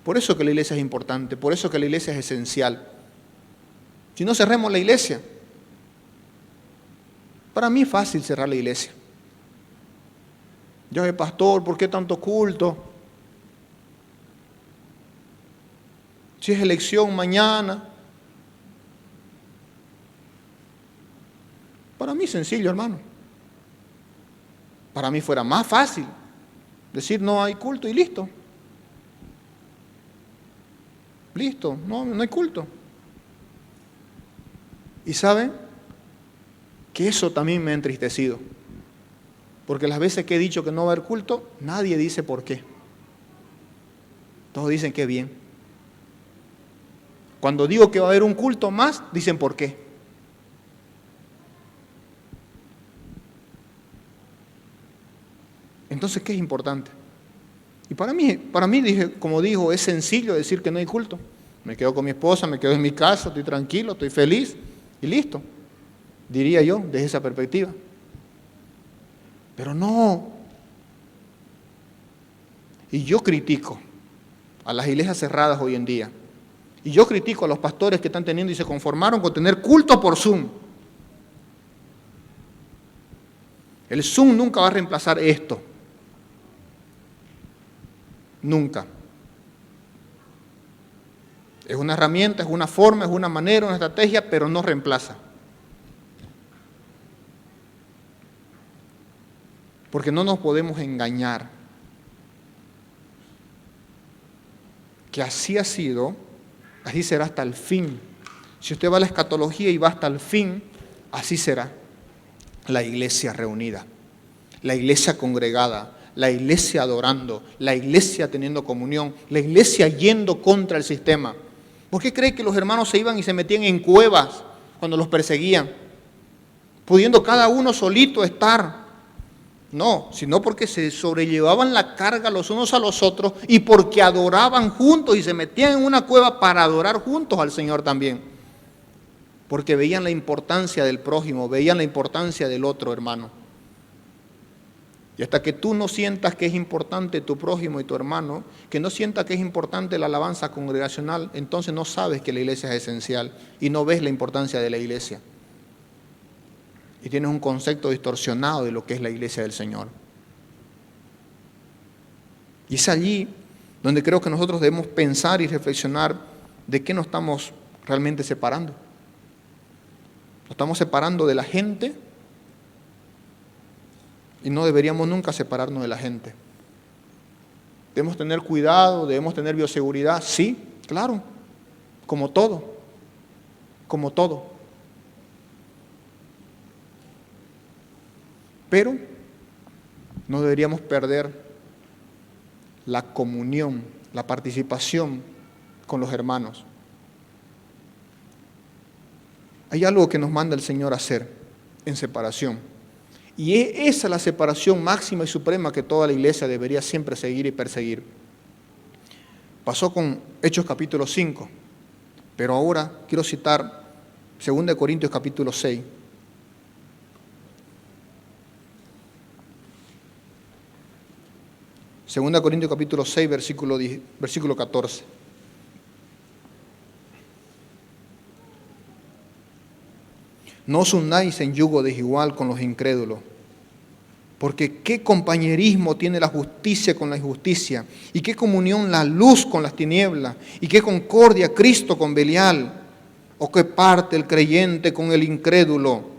Por eso que la iglesia es importante, por eso que la iglesia es esencial. Si no cerremos la iglesia, para mí es fácil cerrar la iglesia. Yo soy pastor, ¿por qué tanto culto? Si es elección mañana. Para mí es sencillo, hermano. Para mí fuera más fácil decir no hay culto y listo. Listo, no hay culto. Y saben que eso también me ha entristecido. Porque las veces que he dicho que no va a haber culto, nadie dice por qué. Todos dicen que bien. Cuando digo que va a haber un culto más, dicen por qué. Entonces, ¿qué es importante? Y para mí dije, como dijo, es sencillo decir que no hay culto. Me quedo con mi esposa, me quedo en mi casa, estoy tranquilo, estoy feliz y listo. Diría yo, desde esa perspectiva. Pero no. Y yo critico a las iglesias cerradas hoy en día. Y yo critico a los pastores que están teniendo y se conformaron con tener culto por Zoom. El Zoom nunca va a reemplazar esto. Nunca. Es una herramienta, es una forma, es una manera, una estrategia, pero no reemplaza. Porque no nos podemos engañar. Que así ha sido, así será hasta el fin. Si usted va a la escatología y va hasta el fin, así será la iglesia reunida, la iglesia congregada, la iglesia adorando, la iglesia teniendo comunión, la iglesia yendo contra el sistema. ¿Por qué cree que los hermanos se iban y se metían en cuevas cuando los perseguían? Pudiendo cada uno solito estar. No, sino porque se sobrellevaban la carga los unos a los otros y porque adoraban juntos y se metían en una cueva para adorar juntos al Señor también. Porque veían la importancia del prójimo, veían la importancia del otro hermano. Y hasta que tú no sientas que es importante tu prójimo y tu hermano, que no sientas que es importante la alabanza congregacional, entonces no sabes que la iglesia es esencial y no ves la importancia de la iglesia. Y tienes un concepto distorsionado de lo que es la iglesia del Señor. Y es allí donde creo que nosotros debemos pensar y reflexionar de qué nos estamos realmente separando. ¿Nos estamos separando de la gente? Y no deberíamos nunca separarnos de la gente. Debemos tener cuidado, debemos tener bioseguridad, sí, claro, como todo, como todo. Pero no deberíamos perder la comunión, la participación con los hermanos. Hay algo que nos manda el Señor a hacer en separación. Y esa es la separación máxima y suprema que toda la iglesia debería siempre seguir y perseguir. Pasó con Hechos capítulo 5, pero ahora quiero citar 2 Corintios capítulo 6. Segunda Corintios capítulo 6, versículo 14. No os unáis en yugo desigual con los incrédulos, porque qué compañerismo tiene la justicia con la injusticia, y qué comunión la luz con las tinieblas, y qué concordia Cristo con Belial, o qué parte el creyente con el incrédulo,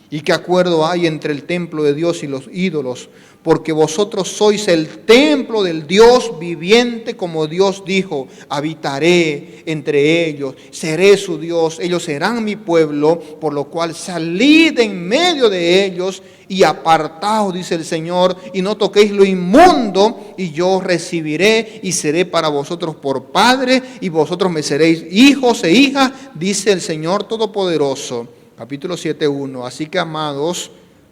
y qué acuerdo hay entre el templo de Dios y los ídolos, porque vosotros sois el templo del Dios viviente, como Dios dijo, habitaré entre ellos, seré su Dios, ellos serán mi pueblo, por lo cual salid en medio de ellos y apartaos, dice el Señor, y no toquéis lo inmundo, y yo os recibiré y seré para vosotros por Padre, y vosotros me seréis hijos e hijas, dice el Señor Todopoderoso. Capítulo 7:1. Así que, amados,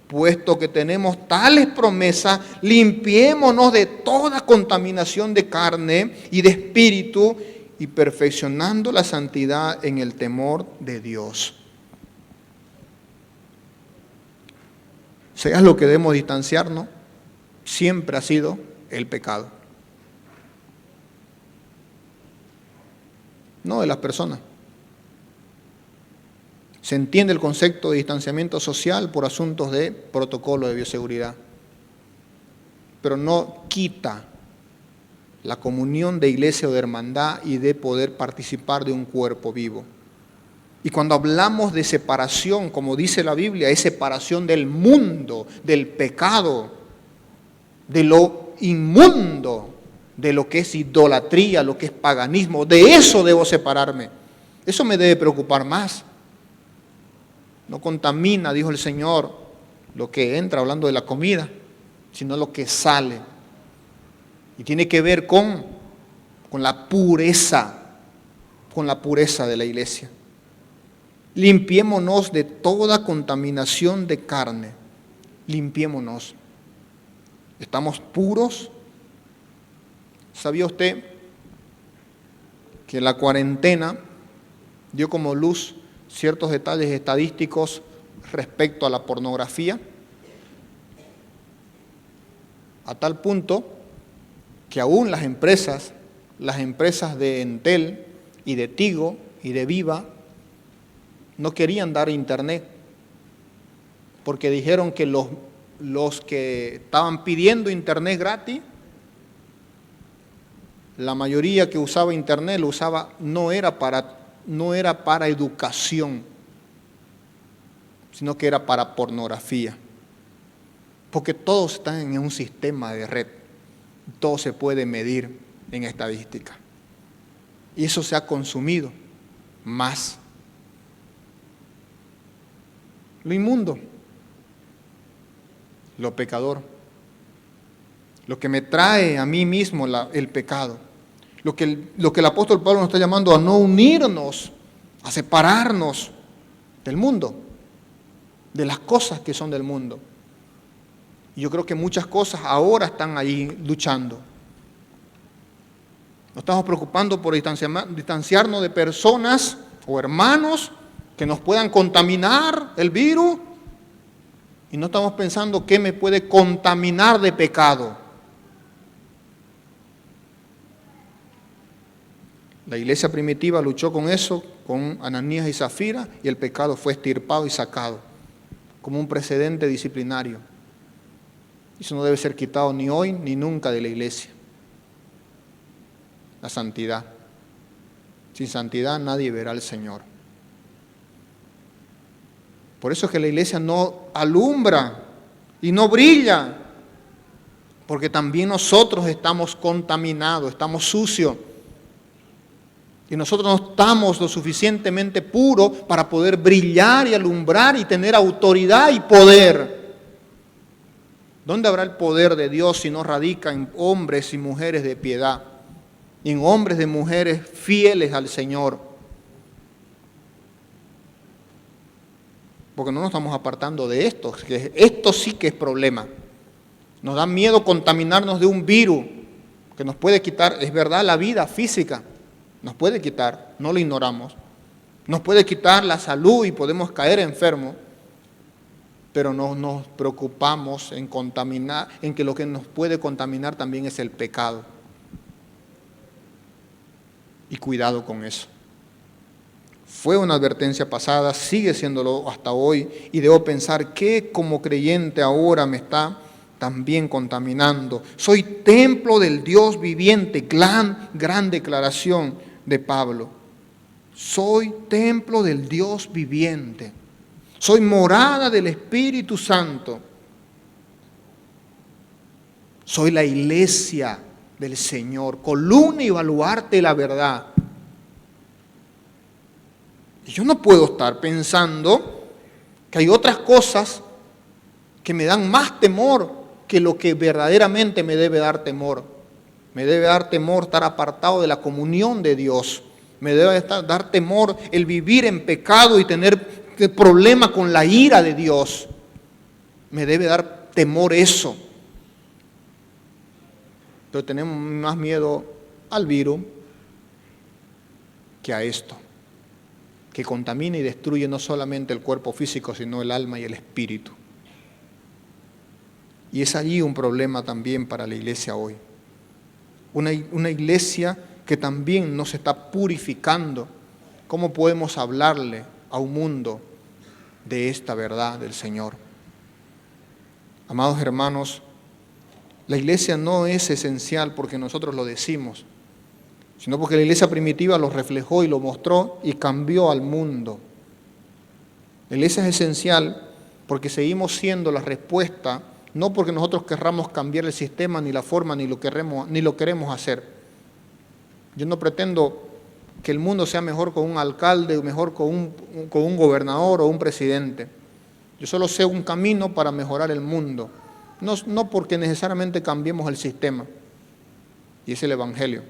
puesto que tenemos tales promesas, limpiémonos de toda contaminación de carne y de espíritu, y perfeccionando la santidad en el temor de Dios. Sea lo que debemos distanciarnos, siempre ha sido el pecado. No de las personas. Se entiende el concepto de distanciamiento social por asuntos de protocolo de bioseguridad, pero no quita la comunión de iglesia o de hermandad y de poder participar de un cuerpo vivo. Y cuando hablamos de separación, como dice la Biblia, es separación del mundo, del pecado, de lo inmundo, de lo que es idolatría, lo que es paganismo. De eso debo separarme. Eso me debe preocupar más. No contamina, dijo el Señor, lo que entra, hablando de la comida, sino lo que sale. Y tiene que ver con la pureza de la iglesia. Limpiémonos de toda contaminación de carne. Limpiémonos. ¿Estamos puros? ¿Sabía usted que la cuarentena dio como luz ciertos detalles estadísticos respecto a la pornografía? A tal punto que aún las empresas de Entel y de Tigo y de Viva no querían dar internet, porque dijeron que los que estaban pidiendo internet gratis, la mayoría que usaba internet lo usaba, no era para educación, sino que era para pornografía. Porque todos están en un sistema de red, todo se puede medir en estadística. Y eso se ha consumido más. Lo inmundo, lo pecador, lo que me trae a mí mismo el pecado, lo que el apóstol Pablo nos está llamando a no unirnos, a separarnos del mundo, de las cosas que son del mundo. Y yo creo que muchas cosas ahora están ahí luchando. Nos estamos preocupando por distanciarnos de personas o hermanos que nos puedan contaminar el virus, y no estamos pensando qué me puede contaminar de pecado. La iglesia primitiva luchó con eso, con Ananías y Zafira, y el pecado fue extirpado y sacado como un precedente disciplinario. Eso no debe ser quitado ni hoy ni nunca de la iglesia. La santidad. Sin santidad nadie verá al Señor. Por eso es que la iglesia no alumbra Y no brilla, porque también nosotros estamos contaminados, estamos sucios. Y nosotros no estamos lo suficientemente puros para poder brillar y alumbrar y tener autoridad y poder. ¿Dónde habrá el poder de Dios si no radica en hombres y mujeres de piedad? Y en hombres y mujeres fieles al Señor. Porque no nos estamos apartando de esto, que esto sí que es problema. Nos da miedo contaminarnos de un virus que nos puede quitar, es verdad, la vida física, nos puede quitar, no lo ignoramos. Nos puede quitar la salud y podemos caer enfermos, pero no nos preocupamos en contaminar, en que lo que nos puede contaminar también es el pecado. Y cuidado con eso. Fue una advertencia pasada, sigue siéndolo hasta hoy, y debo pensar que como creyente ahora me está también contaminando. Soy templo del Dios viviente, gran declaración de Pablo. Soy templo del Dios viviente. Soy morada del Espíritu Santo. Soy la iglesia del Señor, columna y baluarte de la verdad. Y yo no puedo estar pensando que hay otras cosas que me dan más temor que lo que verdaderamente me debe dar temor. Me debe dar temor estar apartado de la comunión de Dios. Me debe dar temor el vivir en pecado y tener problemas con la ira de Dios. Me debe dar temor eso. Pero tenemos más miedo al virus que a esto, que contamina y destruye no solamente el cuerpo físico, sino el alma y el espíritu. Y es allí un problema también para la iglesia hoy. Una iglesia que también no se está purificando. ¿Cómo podemos hablarle a un mundo de esta verdad del Señor? Amados hermanos, la iglesia no es esencial porque nosotros lo decimos, sino porque la iglesia primitiva lo reflejó y lo mostró y cambió al mundo. La iglesia es esencial porque seguimos siendo la respuesta, no porque nosotros querramos cambiar el sistema, ni la forma, ni lo queremos hacer. Yo no pretendo que el mundo sea mejor con un alcalde, o mejor con un gobernador o un presidente. Yo solo sé un camino para mejorar el mundo, no porque necesariamente cambiemos el sistema, y es el Evangelio.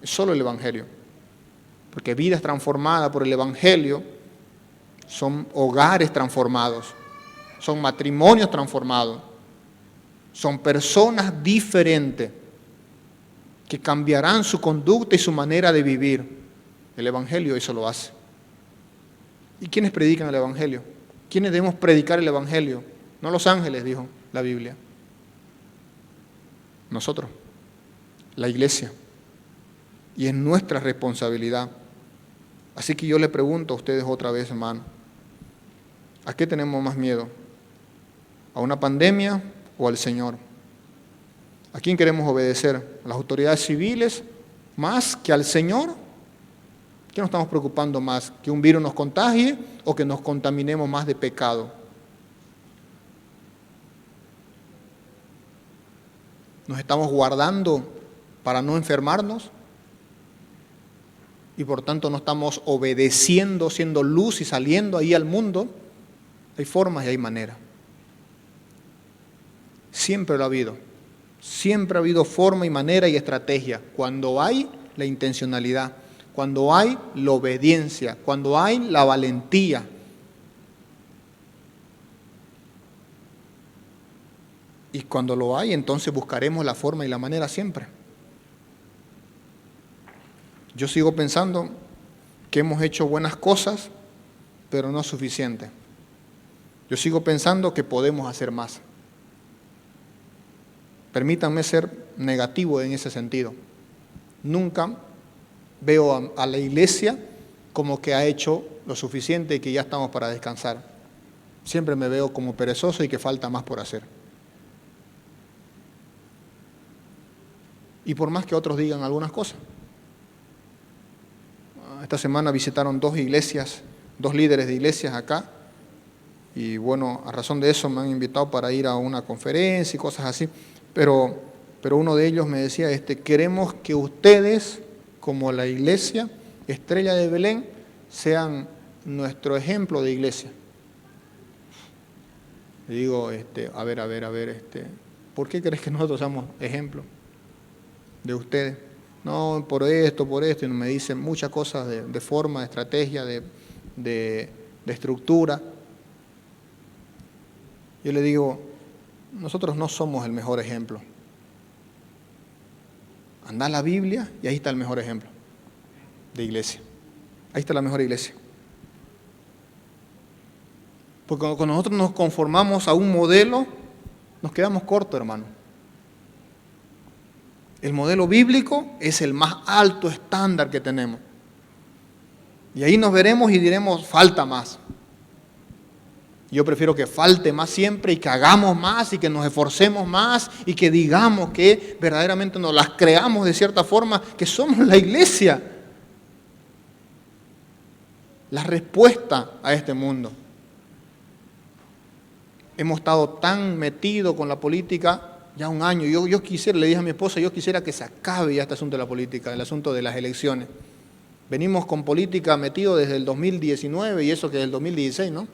Es solo el Evangelio, porque vidas transformadas por el Evangelio son hogares transformados, son matrimonios transformados, son personas diferentes que cambiarán su conducta y su manera de vivir. El Evangelio eso lo hace. ¿Y quiénes predican el Evangelio? ¿Quiénes debemos predicar el Evangelio? No los ángeles, dijo la Biblia. Nosotros, la iglesia. Y es nuestra responsabilidad. Así que yo le pregunto a ustedes otra vez, hermano, ¿a qué tenemos más miedo? ¿A una pandemia o al Señor? ¿A quién queremos obedecer? ¿A las autoridades civiles más que al Señor? ¿Qué nos estamos preocupando más? ¿Que un virus nos contagie o que nos contaminemos más de pecado? ¿Nos estamos guardando para no enfermarnos? Y por tanto no estamos obedeciendo, siendo luz y saliendo ahí al mundo. Hay formas y hay maneras. Siempre lo ha habido. Siempre ha habido forma y manera y estrategia. Cuando hay la intencionalidad, cuando hay la obediencia, cuando hay la valentía. Y cuando lo hay, entonces buscaremos la forma y la manera siempre. Yo sigo pensando que hemos hecho buenas cosas, pero no suficiente. Yo sigo pensando que podemos hacer más. Permítanme ser negativo en ese sentido. Nunca veo a la iglesia como que ha hecho lo suficiente y que ya estamos para descansar. Siempre me veo como perezoso y que falta más por hacer. Y por más que otros digan algunas cosas. Esta semana visitaron 2 iglesias, 2 líderes de iglesias acá, y bueno, a razón de eso me han invitado para ir a una conferencia y cosas así, pero uno de ellos me decía, queremos que ustedes, como la iglesia Estrella de Belén, sean nuestro ejemplo de iglesia. Le digo, a ver, ¿por qué crees que nosotros somos ejemplo de ustedes? No, por esto, y me dicen muchas cosas de forma, de estrategia, de estructura. Yo le digo, nosotros no somos el mejor ejemplo. Anda a la Biblia y ahí está el mejor ejemplo de iglesia. Ahí está la mejor iglesia. Porque cuando nosotros nos conformamos a un modelo, nos quedamos cortos, hermano. El modelo bíblico es el más alto estándar que tenemos. Y ahí nos veremos y diremos, falta más. Yo prefiero que falte más siempre y que hagamos más y que nos esforcemos más y que digamos que verdaderamente nos las creamos de cierta forma, que somos la iglesia. La respuesta a este mundo. Hemos estado tan metidos con la política ya un año. Yo quisiera, le dije a mi esposa, yo quisiera que se acabe ya este asunto de la política, el asunto de las elecciones. Venimos con política metidos desde el 2019 y eso que es el 2016, ¿no?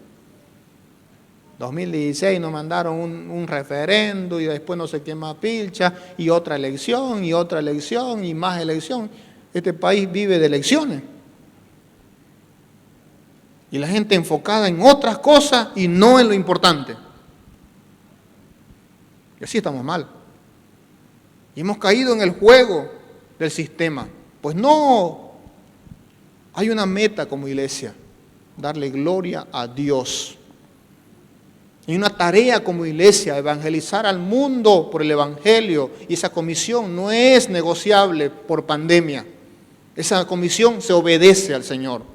2016 nos mandaron un referendo y después no sé qué más pilcha y otra elección y más elección. Este país vive de elecciones. Y la gente enfocada en otras cosas y no en lo importante. Y así estamos mal. Y hemos caído en el juego del sistema. Pues no, hay una meta como iglesia, darle gloria a Dios. Hay una tarea como iglesia, evangelizar al mundo por el evangelio. Y esa comisión no es negociable por pandemia. Esa comisión se obedece al Señor.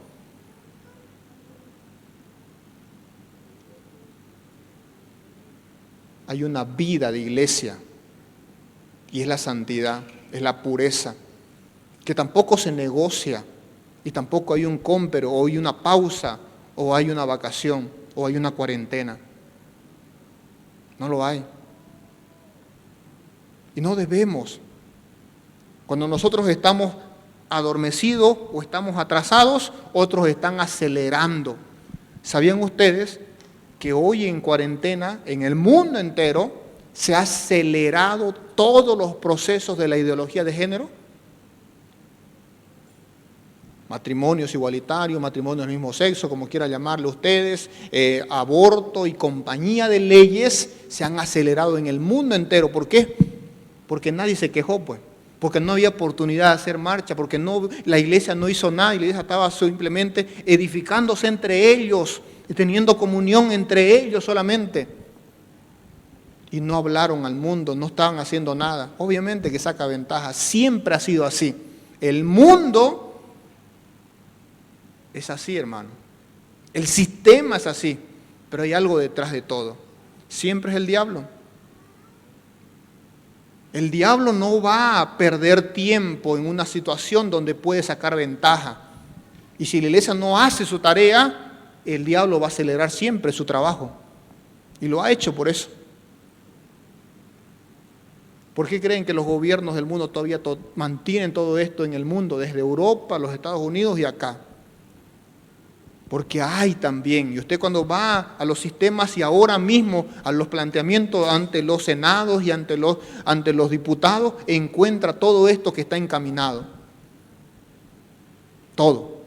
Hay una vida de iglesia y es la santidad, es la pureza, que tampoco se negocia y tampoco hay un cómpero o hay una pausa o hay una vacación o hay una cuarentena. No lo hay. Y no debemos. Cuando nosotros estamos adormecidos o estamos atrasados, otros están acelerando. ¿Sabían ustedes que hoy en cuarentena, en el mundo entero, se ha acelerado todos los procesos de la ideología de género? Matrimonios igualitarios, matrimonios del mismo sexo, como quieran llamarle ustedes, aborto y compañía de leyes se han acelerado en el mundo entero. ¿Por qué? Porque nadie se quejó, pues. Porque no había oportunidad de hacer marcha, porque la iglesia no hizo nada, y la iglesia estaba simplemente edificándose entre ellos, teniendo comunión entre ellos solamente. Y no hablaron al mundo, no estaban haciendo nada. Obviamente que saca ventaja, siempre ha sido así. El mundo es así, hermano. El sistema es así, pero hay algo detrás de todo. Siempre es el diablo. El diablo no va a perder tiempo en una situación donde puede sacar ventaja. Y si la iglesia no hace su tarea, el diablo va a acelerar siempre su trabajo. Y lo ha hecho por eso. ¿Por qué creen que los gobiernos del mundo todavía mantienen todo esto en el mundo, desde Europa, los Estados Unidos y acá? Porque hay también, y usted cuando va a los sistemas y ahora mismo a los planteamientos ante los senados y ante los diputados, encuentra todo esto que está encaminado. Todo.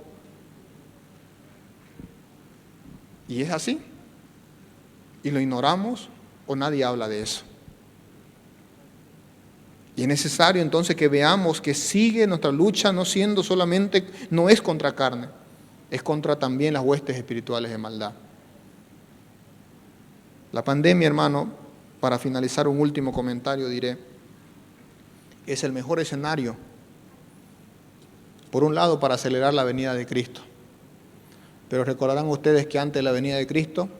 Y es así. Y lo ignoramos o nadie habla de eso. Y es necesario entonces que veamos que sigue nuestra lucha no es contra carne, es contra también las huestes espirituales de maldad. La pandemia, hermano, para finalizar un último comentario diré, es el mejor escenario, por un lado, para acelerar la venida de Cristo. Pero recordarán ustedes que antes de la venida de Cristo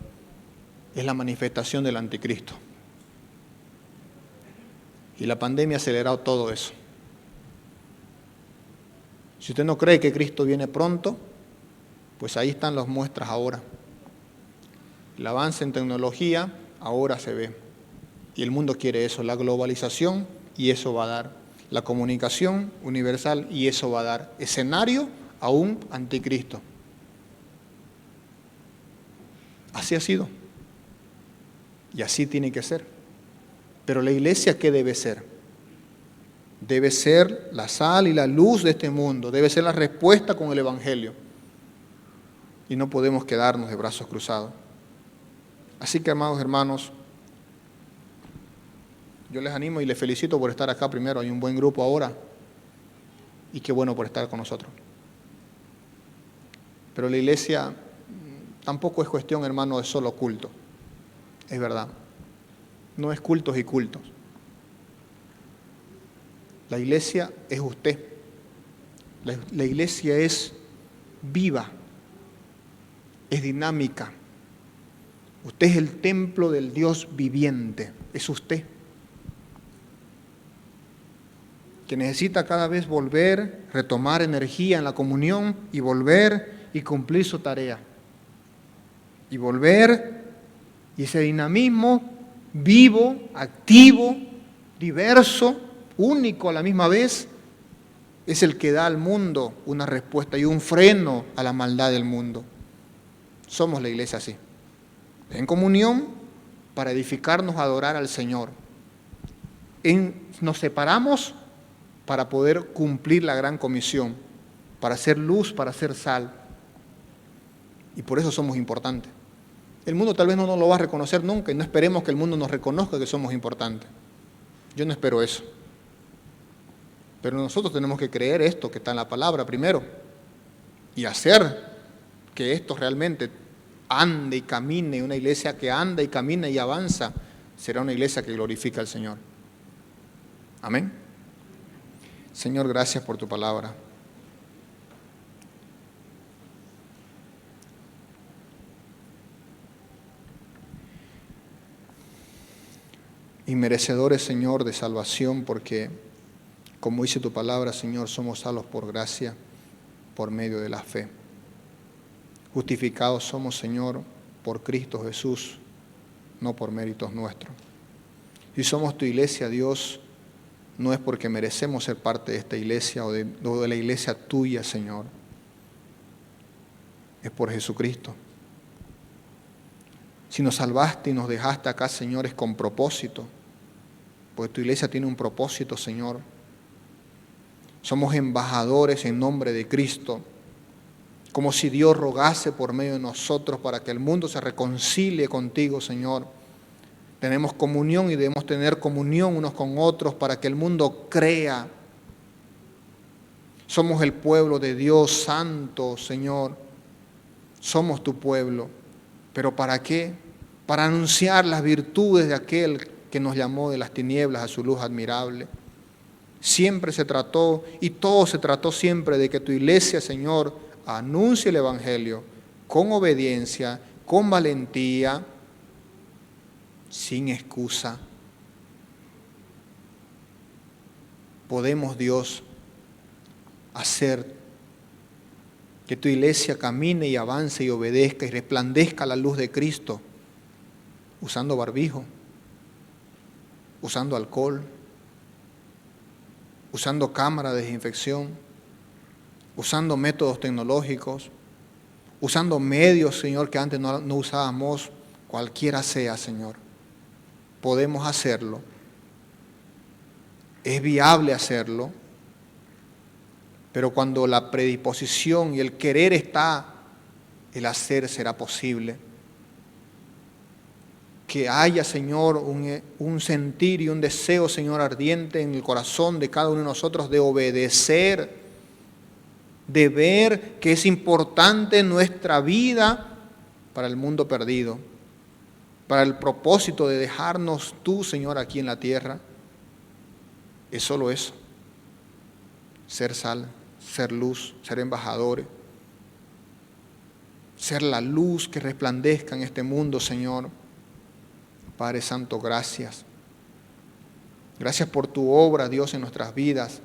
es la manifestación del anticristo. Y la pandemia ha acelerado todo eso. Si usted no cree que Cristo viene pronto, pues ahí están las muestras ahora. El avance en tecnología ahora se ve. Y el mundo quiere eso, la globalización, y eso va a dar. La comunicación universal, y eso va a dar. Escenario a un anticristo. Así ha sido. Y así tiene que ser. Pero la iglesia, ¿qué debe ser? Debe ser la sal y la luz de este mundo. Debe ser la respuesta con el Evangelio. Y no podemos quedarnos de brazos cruzados. Así que, amados hermanos, yo les animo y les felicito por estar acá primero. Hay un buen grupo ahora. Y qué bueno por estar con nosotros. Pero la iglesia tampoco es cuestión, hermano, de solo culto. Es verdad. No es cultos y cultos. La iglesia es usted. La iglesia es viva. Es dinámica. Usted es el templo del Dios viviente. Es usted. Que necesita cada vez volver, retomar energía en la comunión y volver y cumplir su tarea. Y volver, y ese dinamismo vivo, activo, diverso, único a la misma vez, es el que da al mundo una respuesta y un freno a la maldad del mundo. Somos la iglesia así. En comunión para edificarnos, a adorar al Señor. Nos separamos para poder cumplir la gran comisión, para hacer luz, para hacer sal. Y por eso somos importantes. El mundo tal vez no nos lo va a reconocer nunca y no esperemos que el mundo nos reconozca que somos importantes. Yo no espero eso. Pero nosotros tenemos que creer esto que está en la palabra primero y hacer que esto realmente ande y camine. Una iglesia que anda y camina y avanza será una iglesia que glorifica al Señor. Amén. Señor, gracias por tu palabra. Y merecedores, Señor, de salvación, porque, como dice tu palabra, Señor, somos salvos por gracia, por medio de la fe. Justificados somos, Señor, por Cristo Jesús, no por méritos nuestros. Si somos tu iglesia, Dios, no es porque merecemos ser parte de esta iglesia o de la iglesia tuya, Señor. Es por Jesucristo. Si nos salvaste y nos dejaste acá, Señor, es con propósito. Porque tu iglesia tiene un propósito, Señor. Somos embajadores en nombre de Cristo. Como si Dios rogase por medio de nosotros para que el mundo se reconcilie contigo, Señor. Tenemos comunión y debemos tener comunión unos con otros para que el mundo crea. Somos el pueblo de Dios santo, Señor. Somos tu pueblo. ¿Pero para qué? Para anunciar las virtudes de aquel que nos llamó de las tinieblas a su luz admirable. Siempre se trató, y todo se trató siempre de que tu iglesia, Señor, anuncie el Evangelio con obediencia, con valentía, sin excusa. Podemos, Dios, hacer que tu iglesia camine y avance y obedezca y resplandezca la luz de Cristo, usando barbijo, usando alcohol, usando cámara de desinfección, usando métodos tecnológicos, usando medios, Señor, que antes no usábamos, cualquiera sea, Señor. Podemos hacerlo. Es viable hacerlo. Pero cuando la predisposición y el querer está, el hacer será posible. Que haya, Señor, un sentir y un deseo, Señor, ardiente en el corazón de cada uno de nosotros de obedecer, de ver que es importante nuestra vida para el mundo perdido, para el propósito de dejarnos tú, Señor, aquí en la tierra. Es solo eso, ser sal, ser luz, ser embajadores, ser la luz que resplandezca en este mundo, Señor. Padre Santo, gracias. Gracias por tu obra, Dios, en nuestras vidas.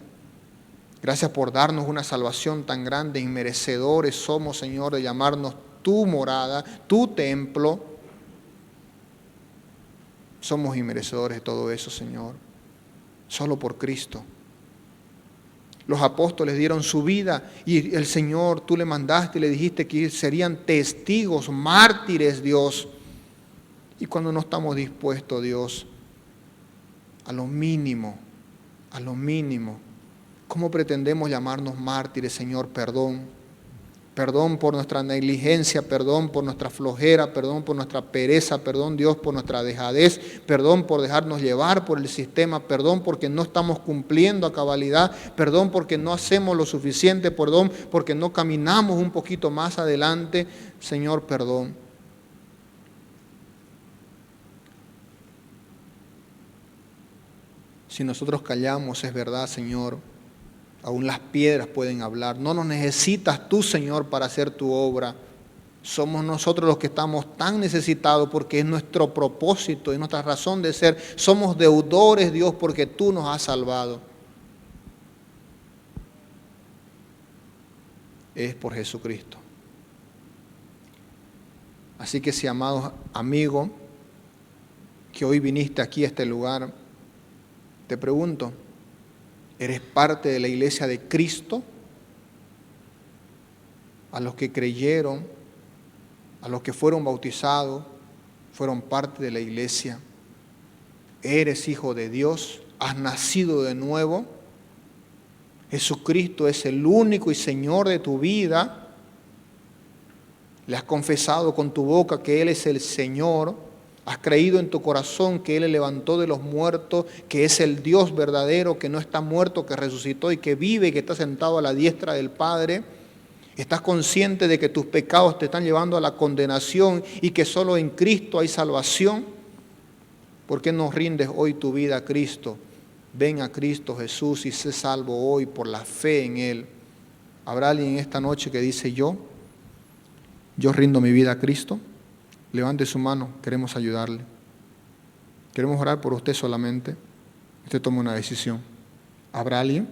Gracias por darnos una salvación tan grande. Inmerecedores somos, Señor, de llamarnos tu morada, tu templo. Somos inmerecedores de todo eso, Señor. Solo por Cristo. Los apóstoles dieron su vida y el Señor, tú le mandaste y le dijiste que serían testigos, mártires, Dios. Y cuando no estamos dispuestos, Dios, a lo mínimo, ¿cómo pretendemos llamarnos mártires, Señor? Perdón. Perdón por nuestra negligencia, perdón por nuestra flojera, perdón por nuestra pereza, perdón, Dios, por nuestra dejadez, perdón por dejarnos llevar por el sistema, perdón porque no estamos cumpliendo a cabalidad, perdón porque no hacemos lo suficiente, perdón porque no caminamos un poquito más adelante. Señor, perdón. Si nosotros callamos, es verdad, Señor, aún las piedras pueden hablar. No nos necesitas tú, Señor, para hacer tu obra. Somos nosotros los que estamos tan necesitados porque es nuestro propósito, es nuestra razón de ser. Somos deudores, Dios, porque tú nos has salvado. Es por Jesucristo. Así que si, amados amigos, que hoy viniste aquí a este lugar, te pregunto, ¿eres parte de la iglesia de Cristo? A los que creyeron, a los que fueron bautizados, fueron parte de la iglesia. ¿Eres hijo de Dios? ¿Has nacido de nuevo? Jesucristo es el único y Señor de tu vida. ¿Le has confesado con tu boca que Él es el Señor? ¿Has creído en tu corazón que Él le levantó de los muertos, que es el Dios verdadero, que no está muerto, que resucitó y que vive y que está sentado a la diestra del Padre? ¿Estás consciente de que tus pecados te están llevando a la condenación y que solo en Cristo hay salvación? ¿Por qué no rindes hoy tu vida a Cristo? Ven a Cristo Jesús y sé salvo hoy por la fe en Él. ¿Habrá alguien esta noche que dice yo rindo mi vida a Cristo? Levante su mano, queremos ayudarle. Queremos orar por usted solamente. Usted toma una decisión. ¿Habrá alguien?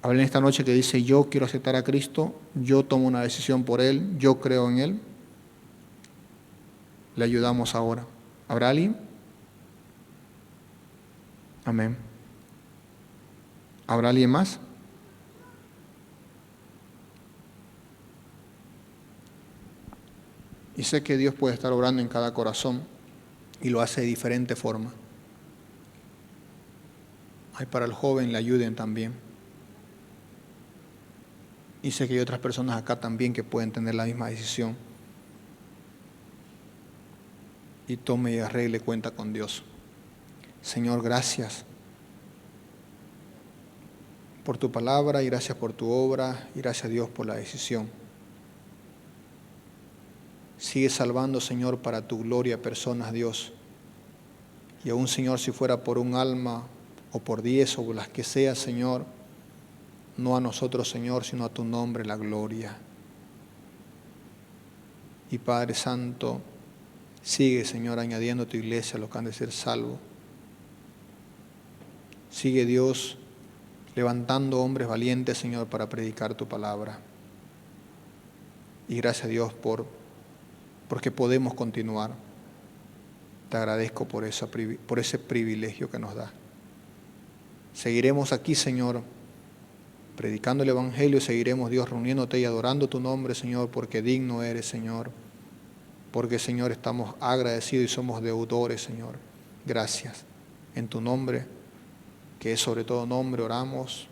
¿Habrá alguien esta noche que dice yo quiero aceptar a Cristo, yo tomo una decisión por Él, yo creo en Él? Le ayudamos ahora. ¿Habrá alguien? Amén. ¿Habrá alguien más? Y sé que Dios puede estar obrando en cada corazón y lo hace de diferente forma. Hay para el joven le ayuden también. Y sé que hay otras personas acá también que pueden tener la misma decisión. Y tome y arregle cuenta con Dios. Señor, gracias por tu palabra y gracias por tu obra y gracias a Dios por la decisión. Sigue salvando, Señor, para tu gloria personas, Dios. Y aún, Señor, si fuera por un alma o por 10 o las que sea, Señor, no a nosotros, Señor, sino a tu nombre la gloria. Y Padre Santo, sigue, Señor, añadiendo a tu iglesia los que han de ser salvos. Sigue, Dios, levantando hombres valientes, Señor, para predicar tu palabra. Y gracias a Dios porque podemos continuar. Te agradezco por ese privilegio que nos da. Seguiremos aquí, Señor, predicando el Evangelio, seguiremos, Dios, reuniéndote y adorando tu nombre, Señor, porque digno eres, Señor. Porque, Señor, estamos agradecidos y somos deudores, Señor. Gracias. En tu nombre, que es sobre todo nombre, oramos,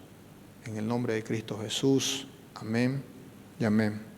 en el nombre de Cristo Jesús. Amén y amén.